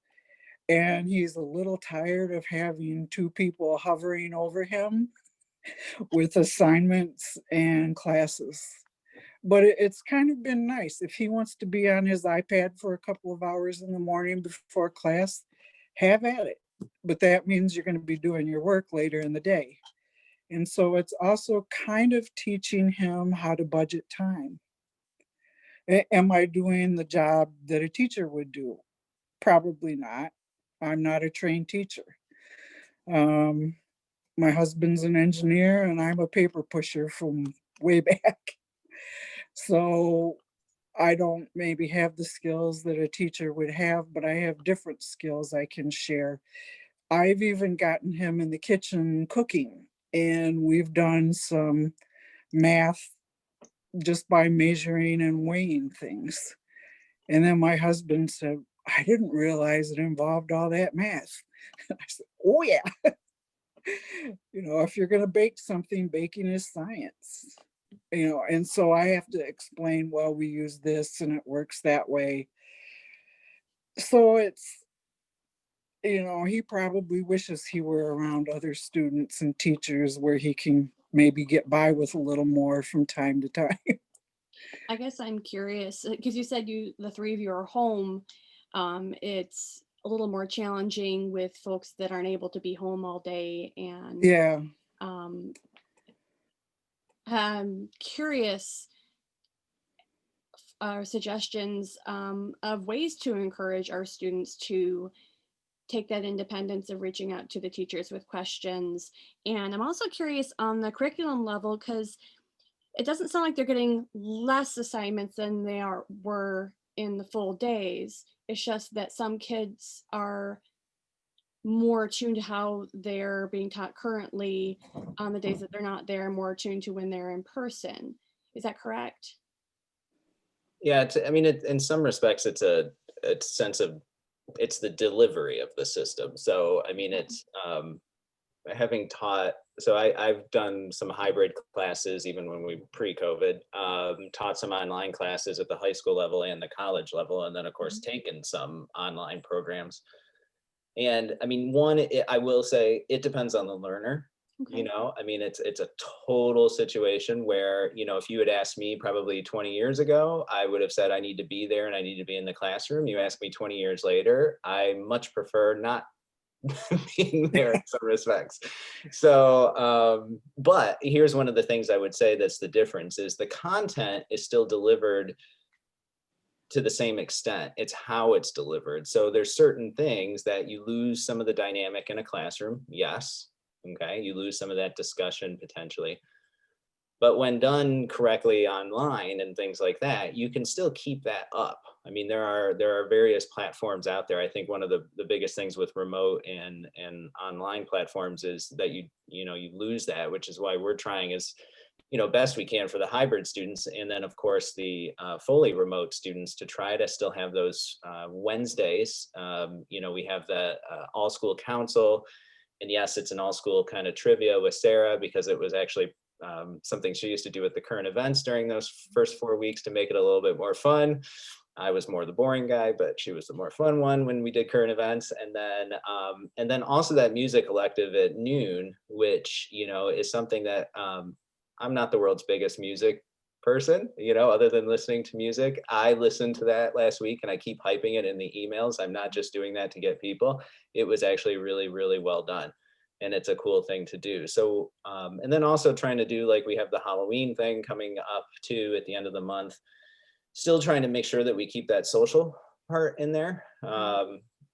and he's a little tired of having 2 people hovering over him with assignments and classes. But it's kind of been nice. If he wants to be on his iPad for a couple of hours in the morning before class, have at it. But that means you're going to be doing your work later in the day. And so it's also kind of teaching him how to budget time. Am I doing the job that a teacher would do? Probably not. I'm not a trained teacher. My husband's an engineer and I'm a paper pusher from way back. So I don't maybe have the skills that a teacher would have, but I have different skills I can share. I've even gotten him in the kitchen cooking, and we've done some math just by measuring and weighing things. And then my husband said, I didn't realize it involved all that math. I said, oh yeah. You know, if you're going to bake something, baking is science. You know, and so I have to explain, well, we use this and it works that way. So it's, you know, he probably wishes he were around other students and teachers where he can maybe get by with a little more from time to time. I guess I'm curious because you said the three of you are home. It's a little more challenging with folks that aren't able to be home all day, and Yeah. I'm curious suggestions of ways to encourage our students to take that independence of reaching out to the teachers with questions. And I'm also curious on the curriculum level, because it doesn't sound like they're getting less assignments than they were in the full days. It's just that some kids are more attuned to how they're being taught currently on the days that they're not there, more attuned to when they're in person. Is that correct? Yeah, I mean, in some respects, it's a sense of, it's the delivery of the system. So, I mean, it's having taught, so I've done some hybrid classes even when we pre-COVID, taught some online classes at the high school level and the college level, and then of course taken some online programs. And I mean, I will say it depends on the learner. Okay. You know, I mean, it's a total situation where, you know, if you had asked me probably 20 years ago, I would have said I need to be there and I need to be in the classroom. You ask me 20 years later, I much prefer not being there in some respects. So, but here's one of the things I would say that's the difference is the content is still delivered to the same extent. It's how it's delivered. So there's certain things that you lose some of the dynamic in a classroom. Yes. Okay. You lose some of that discussion potentially. But when done correctly online and things like that, you can still keep that up. I mean, there are various platforms out there. I think one of the biggest things with remote and online platforms is that you lose that, which is why we're trying as best we can for the hybrid students, and then of course the fully remote students to try to still have those Wednesdays. We have the all school council, and yes, it's an all school kind of trivia with Sarah because it was actually something she used to do with the current events during those first 4 weeks to make it a little bit more fun. I was more the boring guy, but she was the more fun one when we did current events. And then also that music elective at noon, which, is something that I'm not the world's biggest music person, other than listening to music. I listened to that last week and I keep hyping it in the emails. I'm not just doing that to get people. It was actually really, really well done. And it's a cool thing to do. So, and then also trying to do, like, we have the Halloween thing coming up too at the end of the month, still trying to make sure that we keep that social part in there.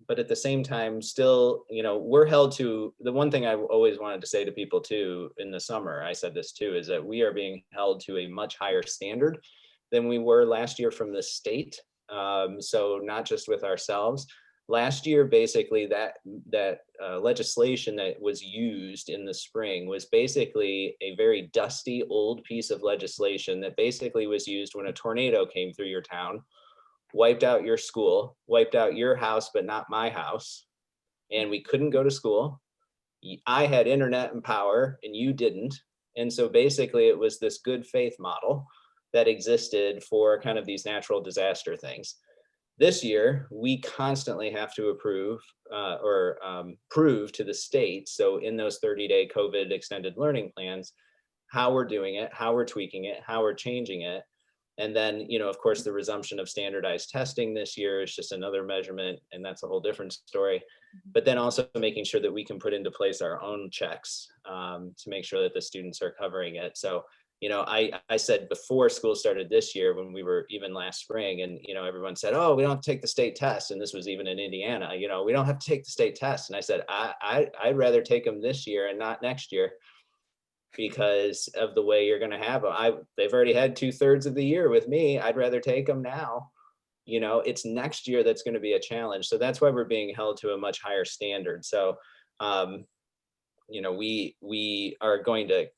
But at the same time, still, we're held to, the one thing I always wanted to say to people too, in the summer, I said this too, is that we are being held to a much higher standard than we were last year from the state. So not just with ourselves. Last year, basically, that legislation that was used in the spring was basically a very dusty old piece of legislation that basically was used when a tornado came through your town, wiped out your school, wiped out your house, but not my house, and we couldn't go to school. I had internet and power, and you didn't. And so basically, it was this good faith model that existed for kind of these natural disaster things. This year, we constantly have to approve or prove to the state, so in those 30-day COVID extended learning plans, how we're doing it, how we're tweaking it, how we're changing it. And then, of course, the resumption of standardized testing this year is just another measurement, and that's a whole different story. But then also making sure that we can put into place our own checks to make sure that the students are covering it. So, I said before school started this year, when we were even last spring, and, everyone said, oh, we don't have to take the state test. And this was even in Indiana, we don't have to take the state test. And I said, I'd rather take them this year and not next year, because of the way you're going to have them. They've already had 2/3 of the year with me. I'd rather take them now. It's next year that's going to be a challenge. So that's why we're being held to a much higher standard. So, we are going to,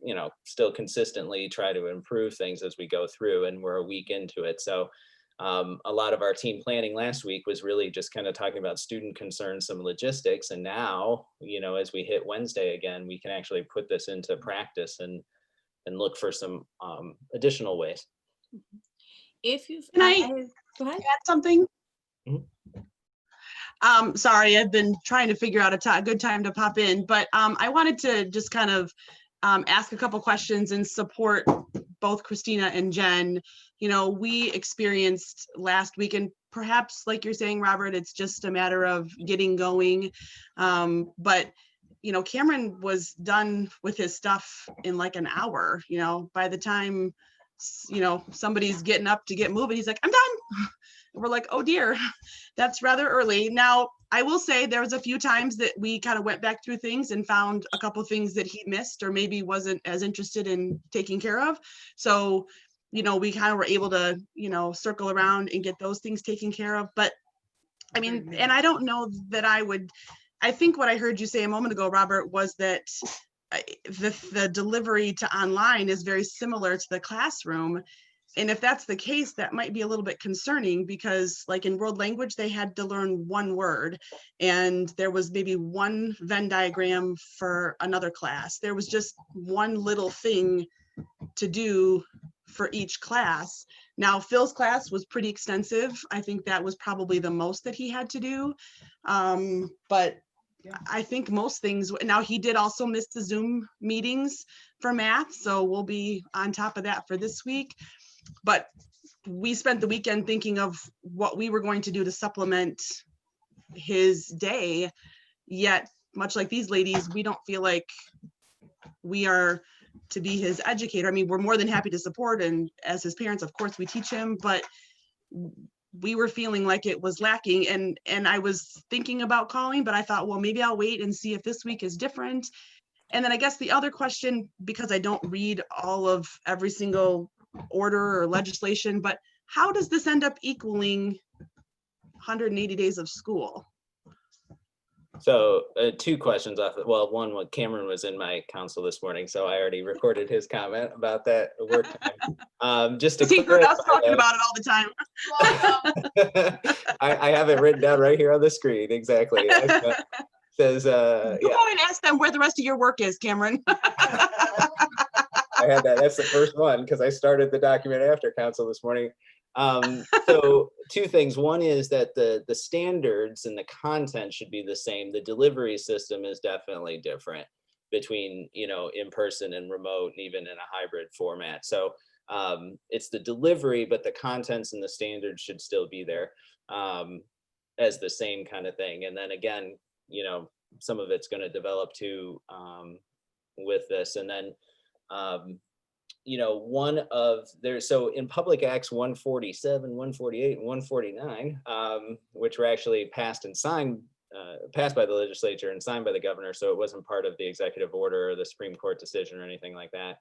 still consistently try to improve things as we go through, and we're a week into it. So, A lot of our team planning last week was really just kind of talking about student concerns, some logistics. And now, as we hit Wednesday again, we can actually put this into practice and look for some additional ways. If you've, Can I go ahead. add something? Mhm. Sorry, I've been trying to figure out a good time to pop in, but I wanted to just kind of ask a couple questions and support both Christina and Jen. We experienced last week, and perhaps like you're saying, Robert, it's just a matter of getting going. But Cameron was done with his stuff in like an hour. By the time somebody's getting up to get moving, he's like, I'm done. We're like, oh dear, that's rather early. Now, I will say there was a few times that we kind of went back through things and found a couple of things that he missed or maybe wasn't as interested in taking care of. So, we kind of were able to, circle around and get those things taken care of. But I mean, and I don't know that I think what I heard you say a moment ago, Robert, was that the delivery to online is very similar to the classroom. And if that's the case, that might be a little bit concerning, because like in world language, they had to learn one word and there was maybe one Venn diagram for another class. There was just one little thing to do for each class. Now, Phil's class was pretty extensive. I think that was probably the most that he had to do. But I think most things, now he did also miss the Zoom meetings for math. So we'll be on top of that for this week. But we spent the weekend thinking of what we were going to do to supplement his day. Yet, much like these ladies, we don't feel like we are to be his educator. I mean, we're more than happy to support, and as his parents, of course, we teach him, but we were feeling like it was lacking. And I was thinking about calling, but I thought, well, maybe I'll wait and see if this week is different. And then I guess the other question, because I don't read all of every single order or legislation, but how does this end up equaling 180 days of school? So 2 questions off. Well, one, what Cameron was in my council this morning, so I already recorded his comment about that work time. Just to He heard us talking that, about it all the time. I have it written down right here on the screen. Exactly. It says, Go yeah. on and ask them where the rest of your work is, Cameron. I had that. That's the first one because I started the document after council this morning. So 2 things. One is that the standards and the content should be the same. The delivery system is definitely different between, in person and remote, and even in a hybrid format. So it's the delivery, but the contents and the standards should still be there as the same kind of thing. And then again, some of it's going to develop too with this. And then so in Public Acts 147, 148, and 149, which were actually passed and signed, passed by the legislature and signed by the governor, so it wasn't part of the executive order or the Supreme Court decision or anything like that.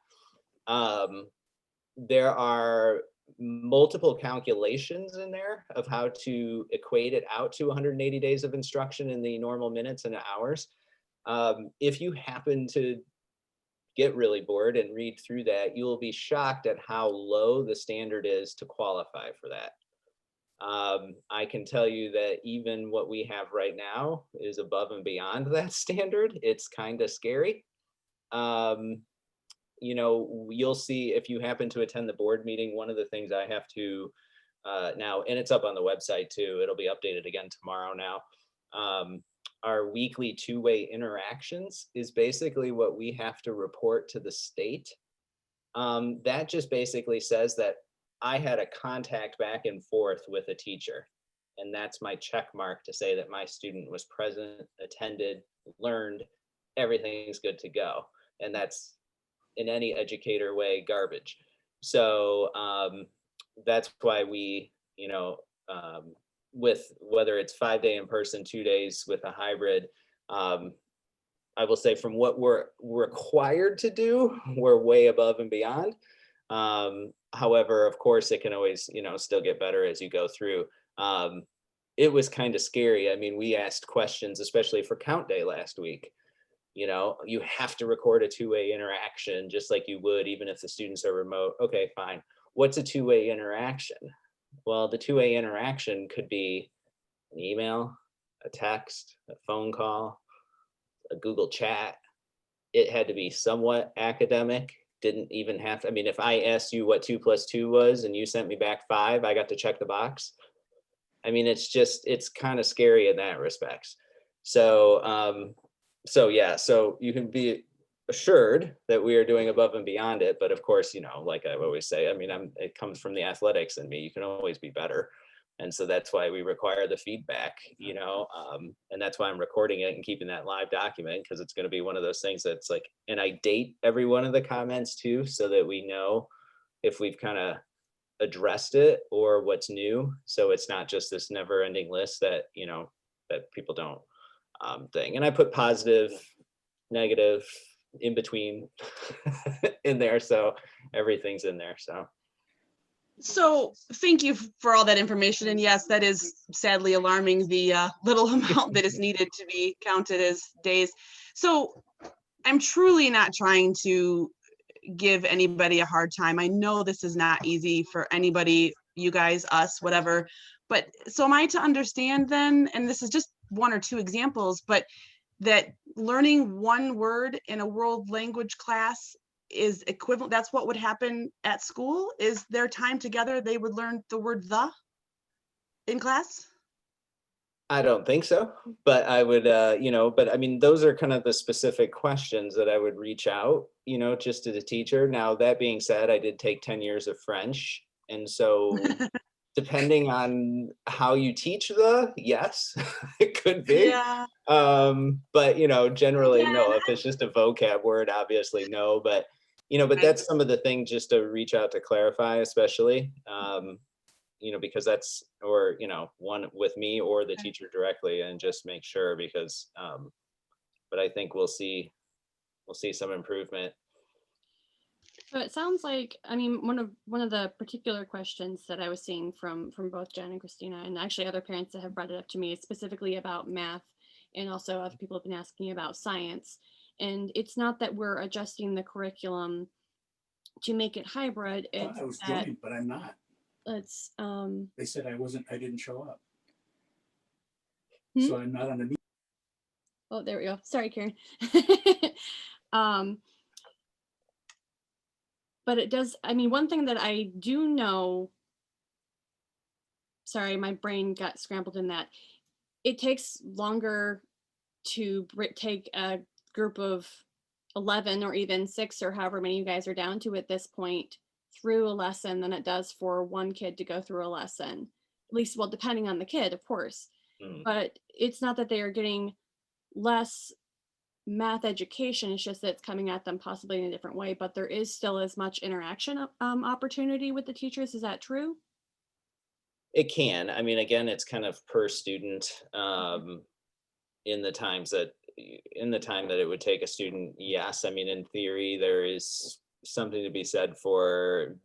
There are multiple calculations in there of how to equate it out to 180 days of instruction in the normal minutes and hours. If you happen to get really bored and read through that, you will be shocked at how low the standard is to qualify for that. I can tell you that even what we have right now is above and beyond that standard. It's kind of scary. You'll see if you happen to attend the board meeting, one of the things I have to now, and it's up on the website too, it'll be updated again tomorrow now. Our weekly 2-way interactions is basically what we have to report to the state. That just basically says that I had a contact back and forth with a teacher, and that's my check mark to say that my student was present, attended, learned, everything's good to go. And that's, in any educator way, garbage. So that's why we, with whether it's 5-day in person, 2 days with a hybrid, I will say from what we're required to do, we're way above and beyond. However, of course, it can always, still get better as you go through. It was kind of scary. I mean, we asked questions, especially for count day last week. You have to record a 2-way interaction just like you would, even if the students are remote. Okay, fine. What's a 2-way interaction? Well, the two-way interaction could be an email, a text, a phone call, a Google chat. It had to be somewhat academic. Didn't even have to, I mean, if I asked you what 2 + 2 was and you sent me back 5, I got to check the box. I mean, it's kind of scary in that respects. So, so you can be assured that we are doing above and beyond it. But of course, like I always say, I mean, it comes from the athletics in me. You can always be better. And so that's why we require the feedback, and that's why I'm recording it and keeping that live document, because it's going to be one of those things that's like, and I date every one of the comments too, so that we know if we've kind of addressed it or what's new. So it's not just this never ending list that, that people don't thing. And I put positive, negative, in between in there. So everything's in there. So thank you for all that information. And yes, that is sadly alarming, the little amount that is needed to be counted as days. So I'm truly not trying to give anybody a hard time. I know this is not easy for anybody, you guys, us, whatever. But so am I to understand then, and this is just 1 or 2 examples, but that learning 1 word in a world language class is equivalent, that's what would happen at school? Is their time together, they would learn the word the in class? I don't think so, but I would, but I mean, those are kind of the specific questions that I would reach out, just to the teacher. Now, that being said, I did take 10 years of French. And so depending on how you teach yes, it could be. Yeah. But, generally, Yeah. no, if it's just a vocab word, obviously no, but, but that's some of the things just to reach out to clarify, especially. Because that's, or, one with me or the teacher directly, and just make sure, because, but I think we'll see some improvement. So it sounds like, I mean, one of the particular questions that I was seeing from both Jen and Christina, and actually other parents that have brought it up to me, is specifically about math, and also other people have been asking about science. And it's not that we're adjusting the curriculum to make it hybrid. It's I was that joined, but I'm not. it's They said I didn't show up. Hmm? So I'm not on the meeting. Oh, there we go. Sorry, Karen. But it does, I mean, one thing that I do know, sorry, my brain got scrambled in that. It takes longer to take a group of 11 or even 6 or however many you guys are down to at this point through a lesson than it does for one kid to go through a lesson. At least, well, depending on the kid, of course. But it's not that they are getting less math education, it's just that it's coming at them possibly in a different way, but there is still as much interaction opportunity with the teachers. Is that true? It can. I mean, again, it's kind of per student, in the time that it would take a student. Yes. I mean, in theory, there is something to be said for,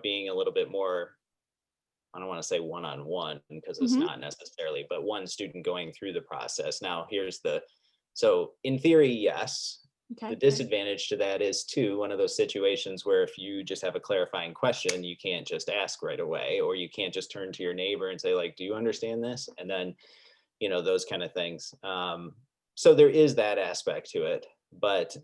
being a little bit more, I don't want to say one-on-one, because it's not necessarily, but one student going through the process. Now, so in theory, yes. Okay. The disadvantage to that is too, one of those situations where if you just have a clarifying question, you can't just ask right away, or you can't just turn to your neighbor and say, like, do you understand this? And then, those kind of things. So there is that aspect to it, but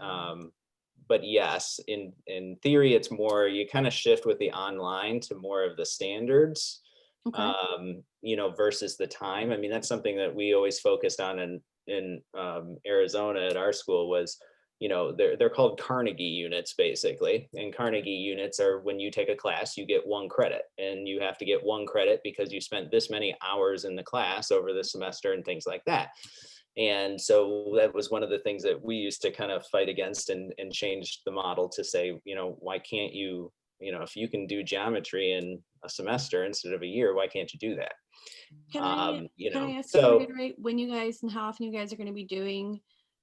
yes, in theory, it's more, you kind of shift with the online to more of the standards, versus the time. I mean, that's something that we always focused on in Arizona at our school was, they're called Carnegie units, basically. And Carnegie units are when you take a class, you get 1 credit, and you have to get 1 credit because you spent this many hours in the class over the semester and things like that. And so that was one of the things that we used to kind of fight against and change the model to say, why can't you, if you can do geometry in a semester instead of a year, why can't you do that? Can I ask you to so reiterate when you guys and how often you guys are going to be doing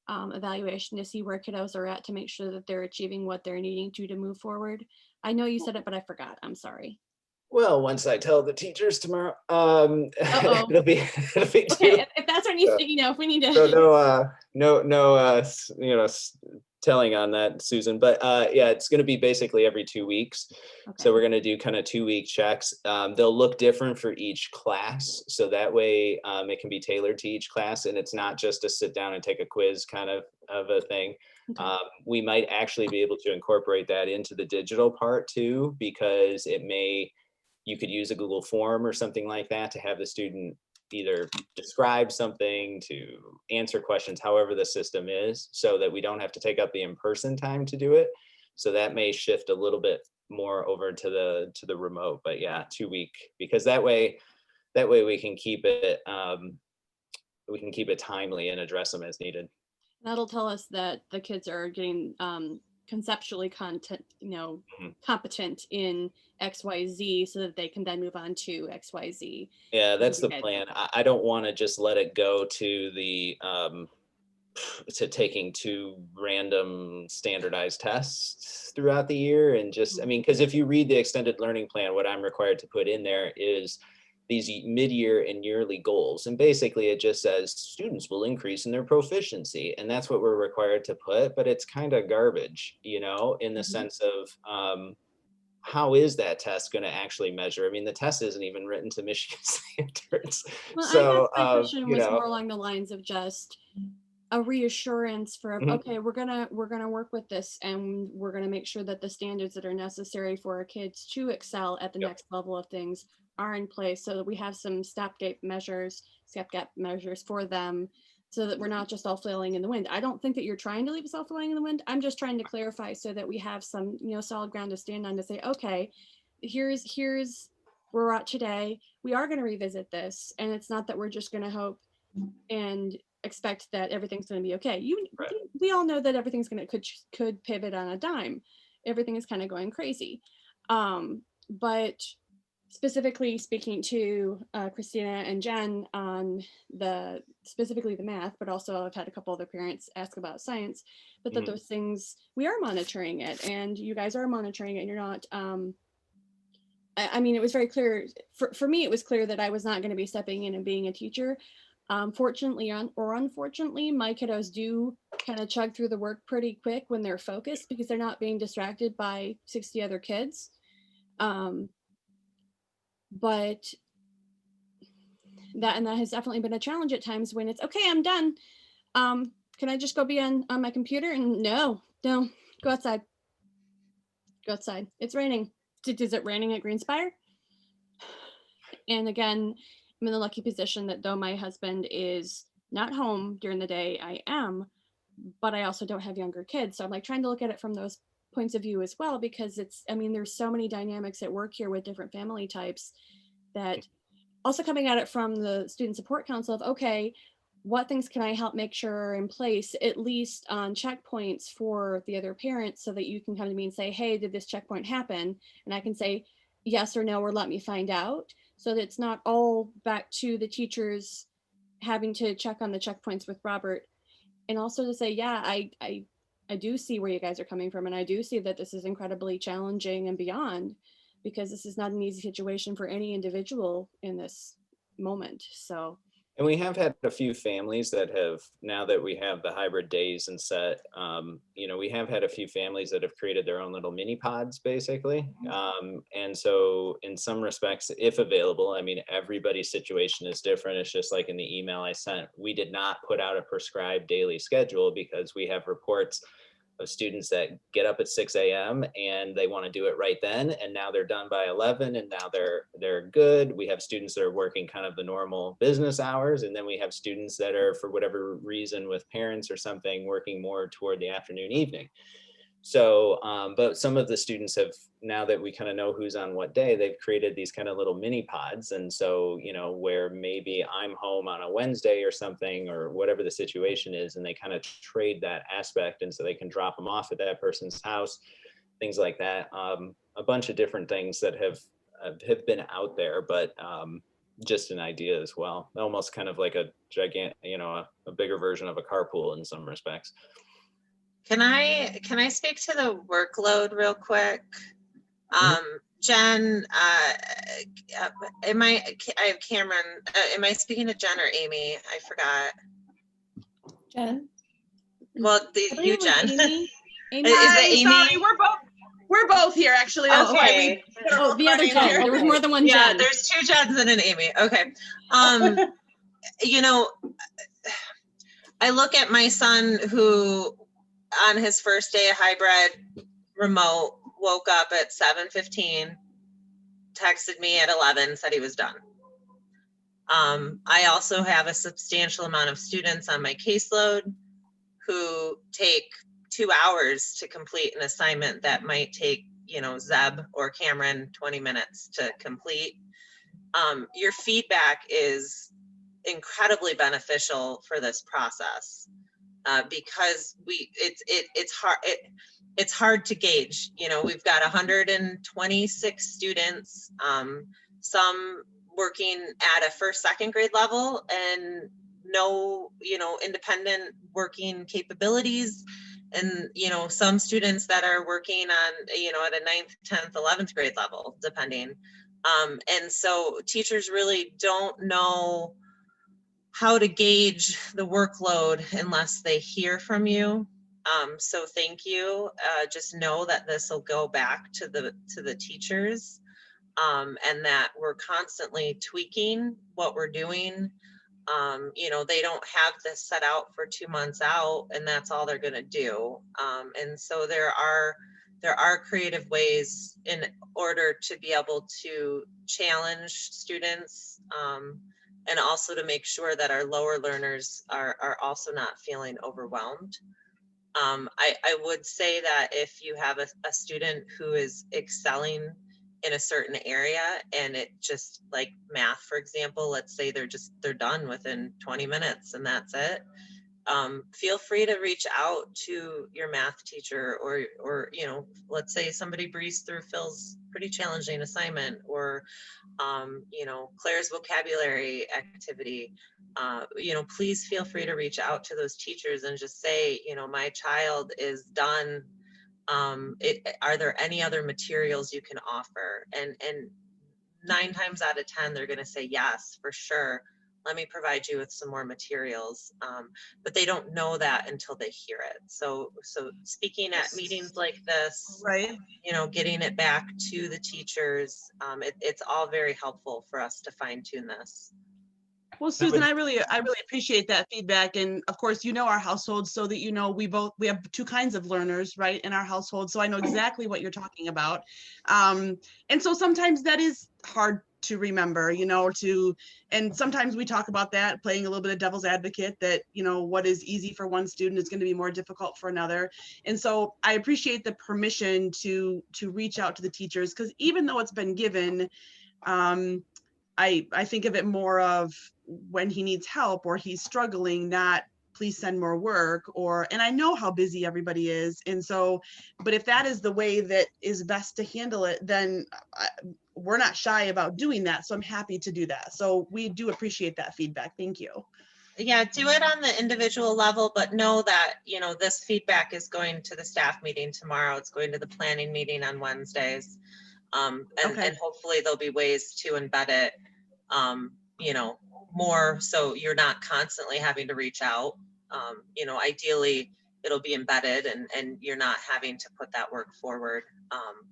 evaluation to see where kiddos are at to make sure that they're achieving what they're needing to move forward? I know you said it, but I forgot. I'm sorry. Well, once I tell the teachers tomorrow, Uh-oh. it'll be Okay, if that's our need, if we need to. So telling on that, Susan, but yeah, it's going to be basically every 2 weeks. Okay. So we're going to do kind of 2-week checks. They'll look different for each class. So that way it can be tailored to each class, and it's not just a sit down and take a quiz kind of a thing. Okay. We might actually be able to incorporate that into the digital part too, because you could use a Google form or something like that to have the student either describe something, to answer questions, however the system is, so that we don't have to take up the in-person time to do it. So that may shift a little bit more over to the remote, but yeah, 2-week, because that way we can keep it timely and address them as needed. That'll tell us that the kids are getting conceptually competent in XYZ, so that they can then move on to XYZ. Yeah, that's the Okay. plan. I don't want to just let it go to the to taking 2 random standardized tests throughout the year, and just, I mean, because if you read the extended learning plan, what I'm required to put in there is these mid-year and yearly goals, and basically it just says students will increase in their proficiency, and that's what we're required to put. But it's kind of garbage, in the sense of how is that test going to actually measure? I mean, the test isn't even written to Michigan standards. Well, So I guess my question was more along the lines of just a reassurance for, Mhm. okay, we're gonna work with this, and we're gonna make sure that the standards that are necessary for our kids to excel at the Yep. next level of things are in place, so that we have some stopgap measures for them, so that we're not just all flailing in the wind. I don't think that you're trying to leave us all flailing in the wind. I'm just trying to clarify so that we have some, solid ground to stand on, to say, okay, here's where we're at today. We are going to revisit this, and it's not that we're just going to hope and expect that everything's going to be okay. Right. We all know that everything's going to could pivot on a dime. Everything is kind of going crazy. But specifically speaking to Christina and Jen on specifically the math, but also I've had a couple other parents ask about science, but that Mhm. those things, we are monitoring it, and you guys are monitoring it, and you're not, I mean, it was very clear, for me, it was clear that I was not going to be stepping in and being a teacher. Fortunately or unfortunately, my kiddos do kind of chug through the work pretty quick when they're focused, because they're not being distracted by 60 other kids. But that has definitely been a challenge at times, when it's, okay, I'm done. Can I just go be on my computer? And no, go outside. Go outside. It's raining. Is it raining at Greenspire? And again, I'm in the lucky position that though my husband is not home during the day, I am, but I also don't have younger kids. So I'm like trying to look at it from those points of view as well, because there's so many dynamics at work here with different family types, that also coming at it from the Student Support Council of, okay, what things can I help make sure are in place, at least on checkpoints for the other parents, so that you can come to me and say, hey, did this checkpoint happen? And I can say yes or no, or let me find out, so that it's not all back to the teachers having to check on the checkpoints with Robert. And also to say, yeah, I do see where you guys are coming from, and I do see that this is incredibly challenging and beyond, because this is not an easy situation for any individual in this moment. So, And we have had a few families that have, now that we have the hybrid days and set, we have had a few families that have created their own little mini pods, basically. And so in some respects, if available, I mean, everybody's situation is different. It's just like in the email I sent, we did not put out a prescribed daily schedule, because we have reports of students that get up at 6 a.m. and they want to do it right then, and now they're done by 11, and now they're good. We have students that are working kind of the normal business hours, and then we have students that are, for whatever reason, with parents or something, working more toward the afternoon, evening. So, but some of the students have, now that we kind of know who's on what day, they've created these kind of little mini pods. And so, where maybe I'm home on a Wednesday or something, or whatever the situation is, and they kind of trade that aspect. And so they can drop them off at that person's house, things like that. A bunch of different things that have been out there, but just an idea as well. Almost kind of like a gigantic, a bigger version of a carpool in some respects. Can I speak to the workload real quick? Jen, I have Cameron, am I speaking to Jen or Amy? I forgot. Jen? Well, I believe you, it was Jen. Amy. Amy. Is Hi, it Amy? sorry, we're both here actually. That's why we Okay. put our Oh, the other name Jen. here. There was more than one Yeah, Jen. there's 2 Jens and an Amy. Okay. You know, I look at my son who on his first day of hybrid remote woke up at 7:15, texted me at 11, said he was done. I also have a substantial amount of students on my caseload who take 2 hours to complete an assignment that might take, you know, Zeb or Cameron 20 minutes to complete. Your feedback is incredibly beneficial for this process because it's hard to gauge. You know, we've got 126 students, some working at a first, second grade level and no, you know, independent working capabilities. And, you know, some students that are working on, you know, at a 9th, 10th, 11th grade level, depending. And so teachers really don't know how to gauge the workload unless they hear from you. So thank you. Just know that this will go back to the teachers, and that we're constantly tweaking what we're doing. You know, they don't have this set out for 2 months out, and that's all they're going to do. And so there are creative ways in order to be able to challenge students, and also to make sure that our lower learners are also not feeling overwhelmed. I would say that if you have a student who is excelling in a certain area and it just like math, for example, let's say they're done within 20 minutes and that's it. Feel free to reach out to your math teacher or, you know, let's say somebody breezed through Phil's pretty challenging assignment or, you know, Claire's vocabulary activity. You know, please feel free to reach out to those teachers and just say, you know, my child is done. Are there any other materials you can offer? And 9 times out of 10, they're going to say yes, for sure. Let me provide you with some more materials. But they don't know that until they hear it. So speaking at meetings like this, Right. you know, getting it back to the teachers, it's all very helpful for us to fine tune this. Well, Susan, I really appreciate that feedback. And of course, you know our household, so that you know we have 2 kinds of learners, right, in our household. So I know exactly what you're talking about. And so sometimes that is hard to remember, you know, and sometimes we talk about that, playing a little bit of devil's advocate, that, you know, what is easy for one student is going to be more difficult for another. And so I appreciate the permission to reach out to the teachers, because even though it's been given, I think of it more of when he needs help or he's struggling, not please send more work, and I know how busy everybody is. And so, but if that is the way that is best to handle it, then we're not shy about doing that. So I'm happy to do that. So we do appreciate that feedback. Thank you. Yeah, do it on the individual level, but know that, you know, this feedback is going to the staff meeting tomorrow. It's going to the planning meeting on Wednesdays. And hopefully there'll be ways to embed it, you know, more so you're not constantly having to reach out. You know, ideally it'll be embedded and you're not having to put that work forward.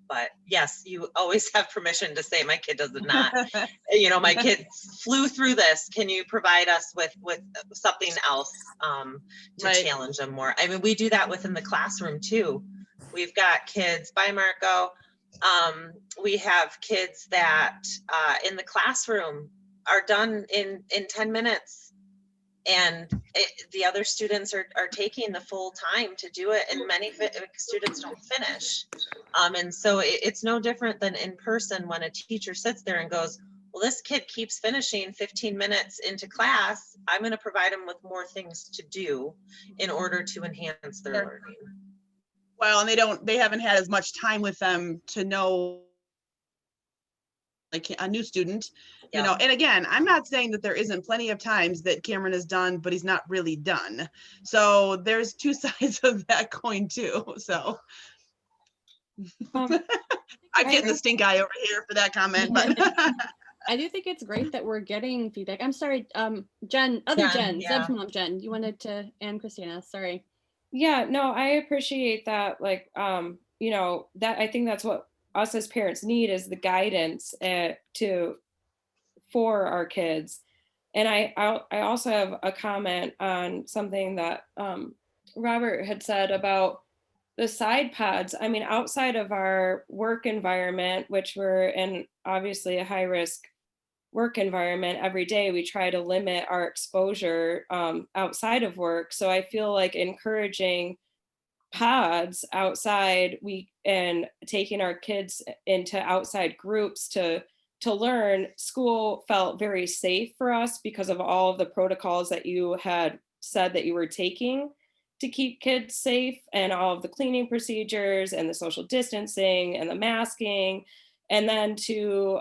But yes, you always have permission to say, my kid does not, you know, my kid flew through this. Can you provide us with something else to challenge them more? I mean, we do that within the classroom too. We've got kids, bye Marco. We have kids that in the classroom are done in 10 minutes. And the other students are taking the full time to do it, and many students don't finish. And so it's no different than in person when a teacher sits there and goes, well, this kid keeps finishing 15 minutes into class. I'm going to provide them with more things to do in order to enhance their learning. Well, and they haven't had as much time with them to know, like a new student, you know. And again, I'm not saying that there isn't plenty of times that Cameron is done, but he's not really done. So there's 2 sides of that coin too. So I'm getting the stink eye over here for that comment, but I do think it's great that we're getting feedback. I'm sorry, Jen, Zeb's mom, Jen, you wanted to, and Christina, sorry. Yeah, no, I appreciate that. Like, you know, that I think that's what us as parents need is the guidance to for our kids. And I also have a comment on something that Robert had said about the side pods. I mean, outside of our work environment, which we're in obviously a high risk work environment every day, we try to limit our exposure outside of work. So I feel like encouraging pods outside and taking our kids into outside groups to learn. School felt very safe for us because of all of the protocols that you had said that you were taking to keep kids safe, and all of the cleaning procedures and the social distancing and the masking. And then to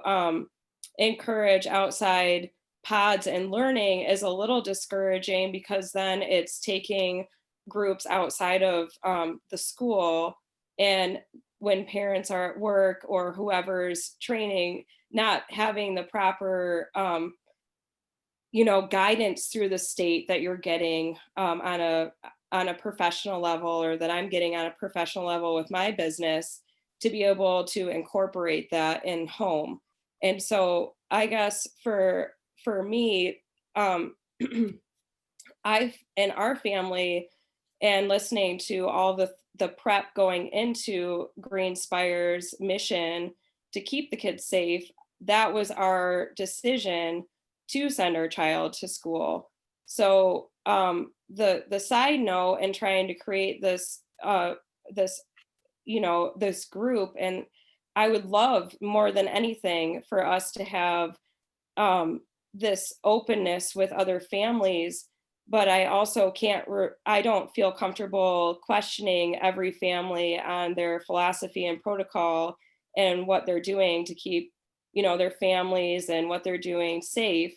encourage outside pods and learning is a little discouraging, because then it's taking groups outside of the school, and when parents are at work or whoever's training, not having the proper you know, guidance through the state that you're getting on a professional level, or that I'm getting on a professional level with my business, to be able to incorporate that in home. And so I guess for me, I've in our family, and listening to all the prep going into Green Spire's mission to keep the kids safe, that was our decision to send our child to school. So the side note and trying to create this you know, this group, and I would love more than anything for us to have this openness with other families. But I also I don't feel comfortable questioning every family on their philosophy and protocol and what they're doing to keep, you know, their families and what they're doing safe,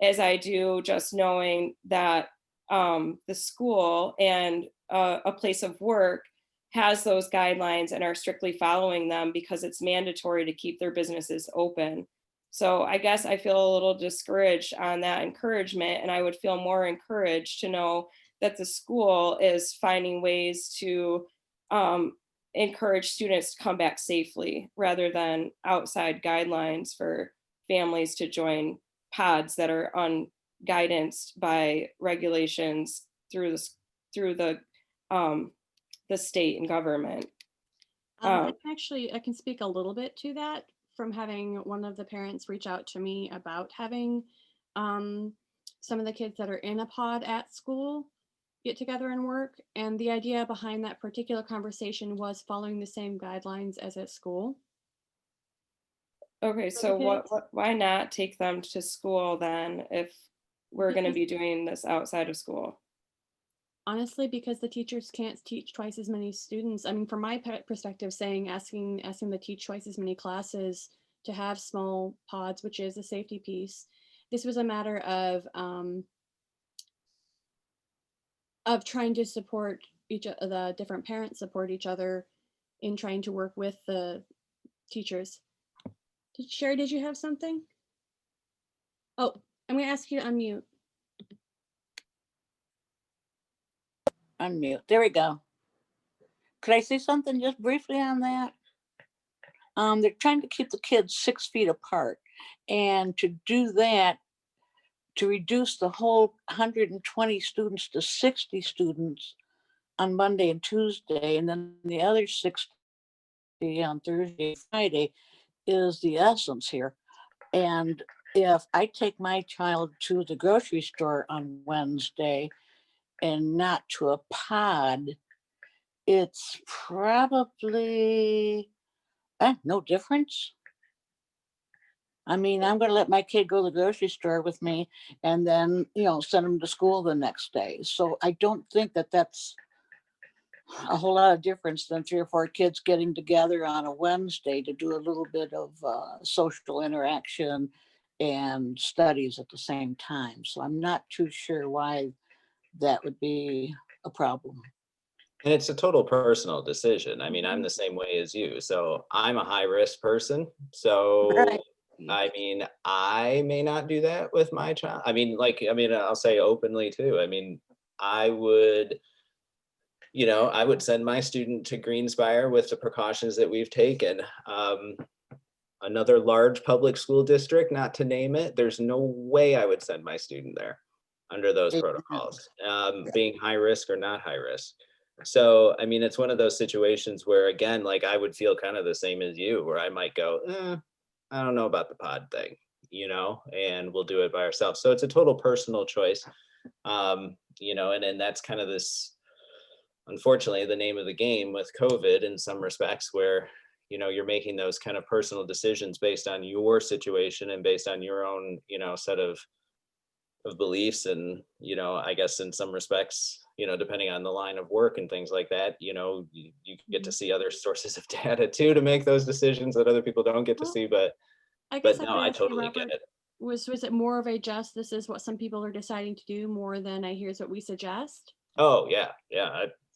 as I do just knowing that the school and a place of work has those guidelines and are strictly following them because it's mandatory to keep their businesses open. So I guess I feel a little discouraged on that encouragement, and I would feel more encouraged to know that the school is finding ways to encourage students to come back safely, rather than outside guidelines for families to join pods that are unguidanced by regulations through the state and government. I can speak a little bit to that from having one of the parents reach out to me about having some of the kids that are in a pod at school get together and work. And the idea behind that particular conversation was following the same guidelines as at school. Okay, so why not take them to school then if we're going to Because be doing this outside of school? honestly, because the teachers can't teach twice as many students. I mean, from my perspective, asking them to teach twice as many classes to have small pods, which is a safety piece. This was a matter of trying to support the different parents support each other in trying to work with the teachers. Sherry, did you have something? Oh, I'm going to ask you to unmute. Unmute. There we go. Could I say something just briefly on that? They're trying to keep the kids 6 feet apart. And to do that, to reduce the whole 120 students to 60 students on Monday and Tuesday, and then the other 60 on Thursday, Friday, is the essence here. And if I take my child to the grocery store on Wednesday and not to a pod, it's probably no difference. I mean, I'm going to let my kid go to the grocery store with me and then, you know, send him to school the next day. So I don't think that that's a whole lot of difference than 3 or 4 kids getting together on a Wednesday to do a little bit of social interaction and studies at the same time. So I'm not too sure why that would be a problem. And it's a total personal decision. I mean, I'm the same way as you. So I'm a high risk person. So Right. I mean, I may not do that with my child. I mean, I'll say openly too. I mean, I would you know, I would send my student to Greenspire with the precautions that we've taken. Another large public school district, not to name it, there's no way I would send my student there under those protocols, being high risk or not high risk. So, I mean, it's one of those situations where, again, like I would feel kind of the same as you, where I might go, I don't know about the pod thing, you know, and we'll do it by ourselves. So it's a total personal choice, you know, and that's kind of this, unfortunately, the name of the game with COVID in some respects, where, you know, you're making those kind of personal decisions based on your situation and based on your own, you know, set of beliefs. And, you know, I guess in some respects, you know, depending on the line of work and things like that, you know, you get to see other sources of data too, to make those decisions that other people don't get to see. But I guess no, I totally get it. Was it more of a just, this is what some people are deciding to do, more than I here's what we suggest? Oh yeah.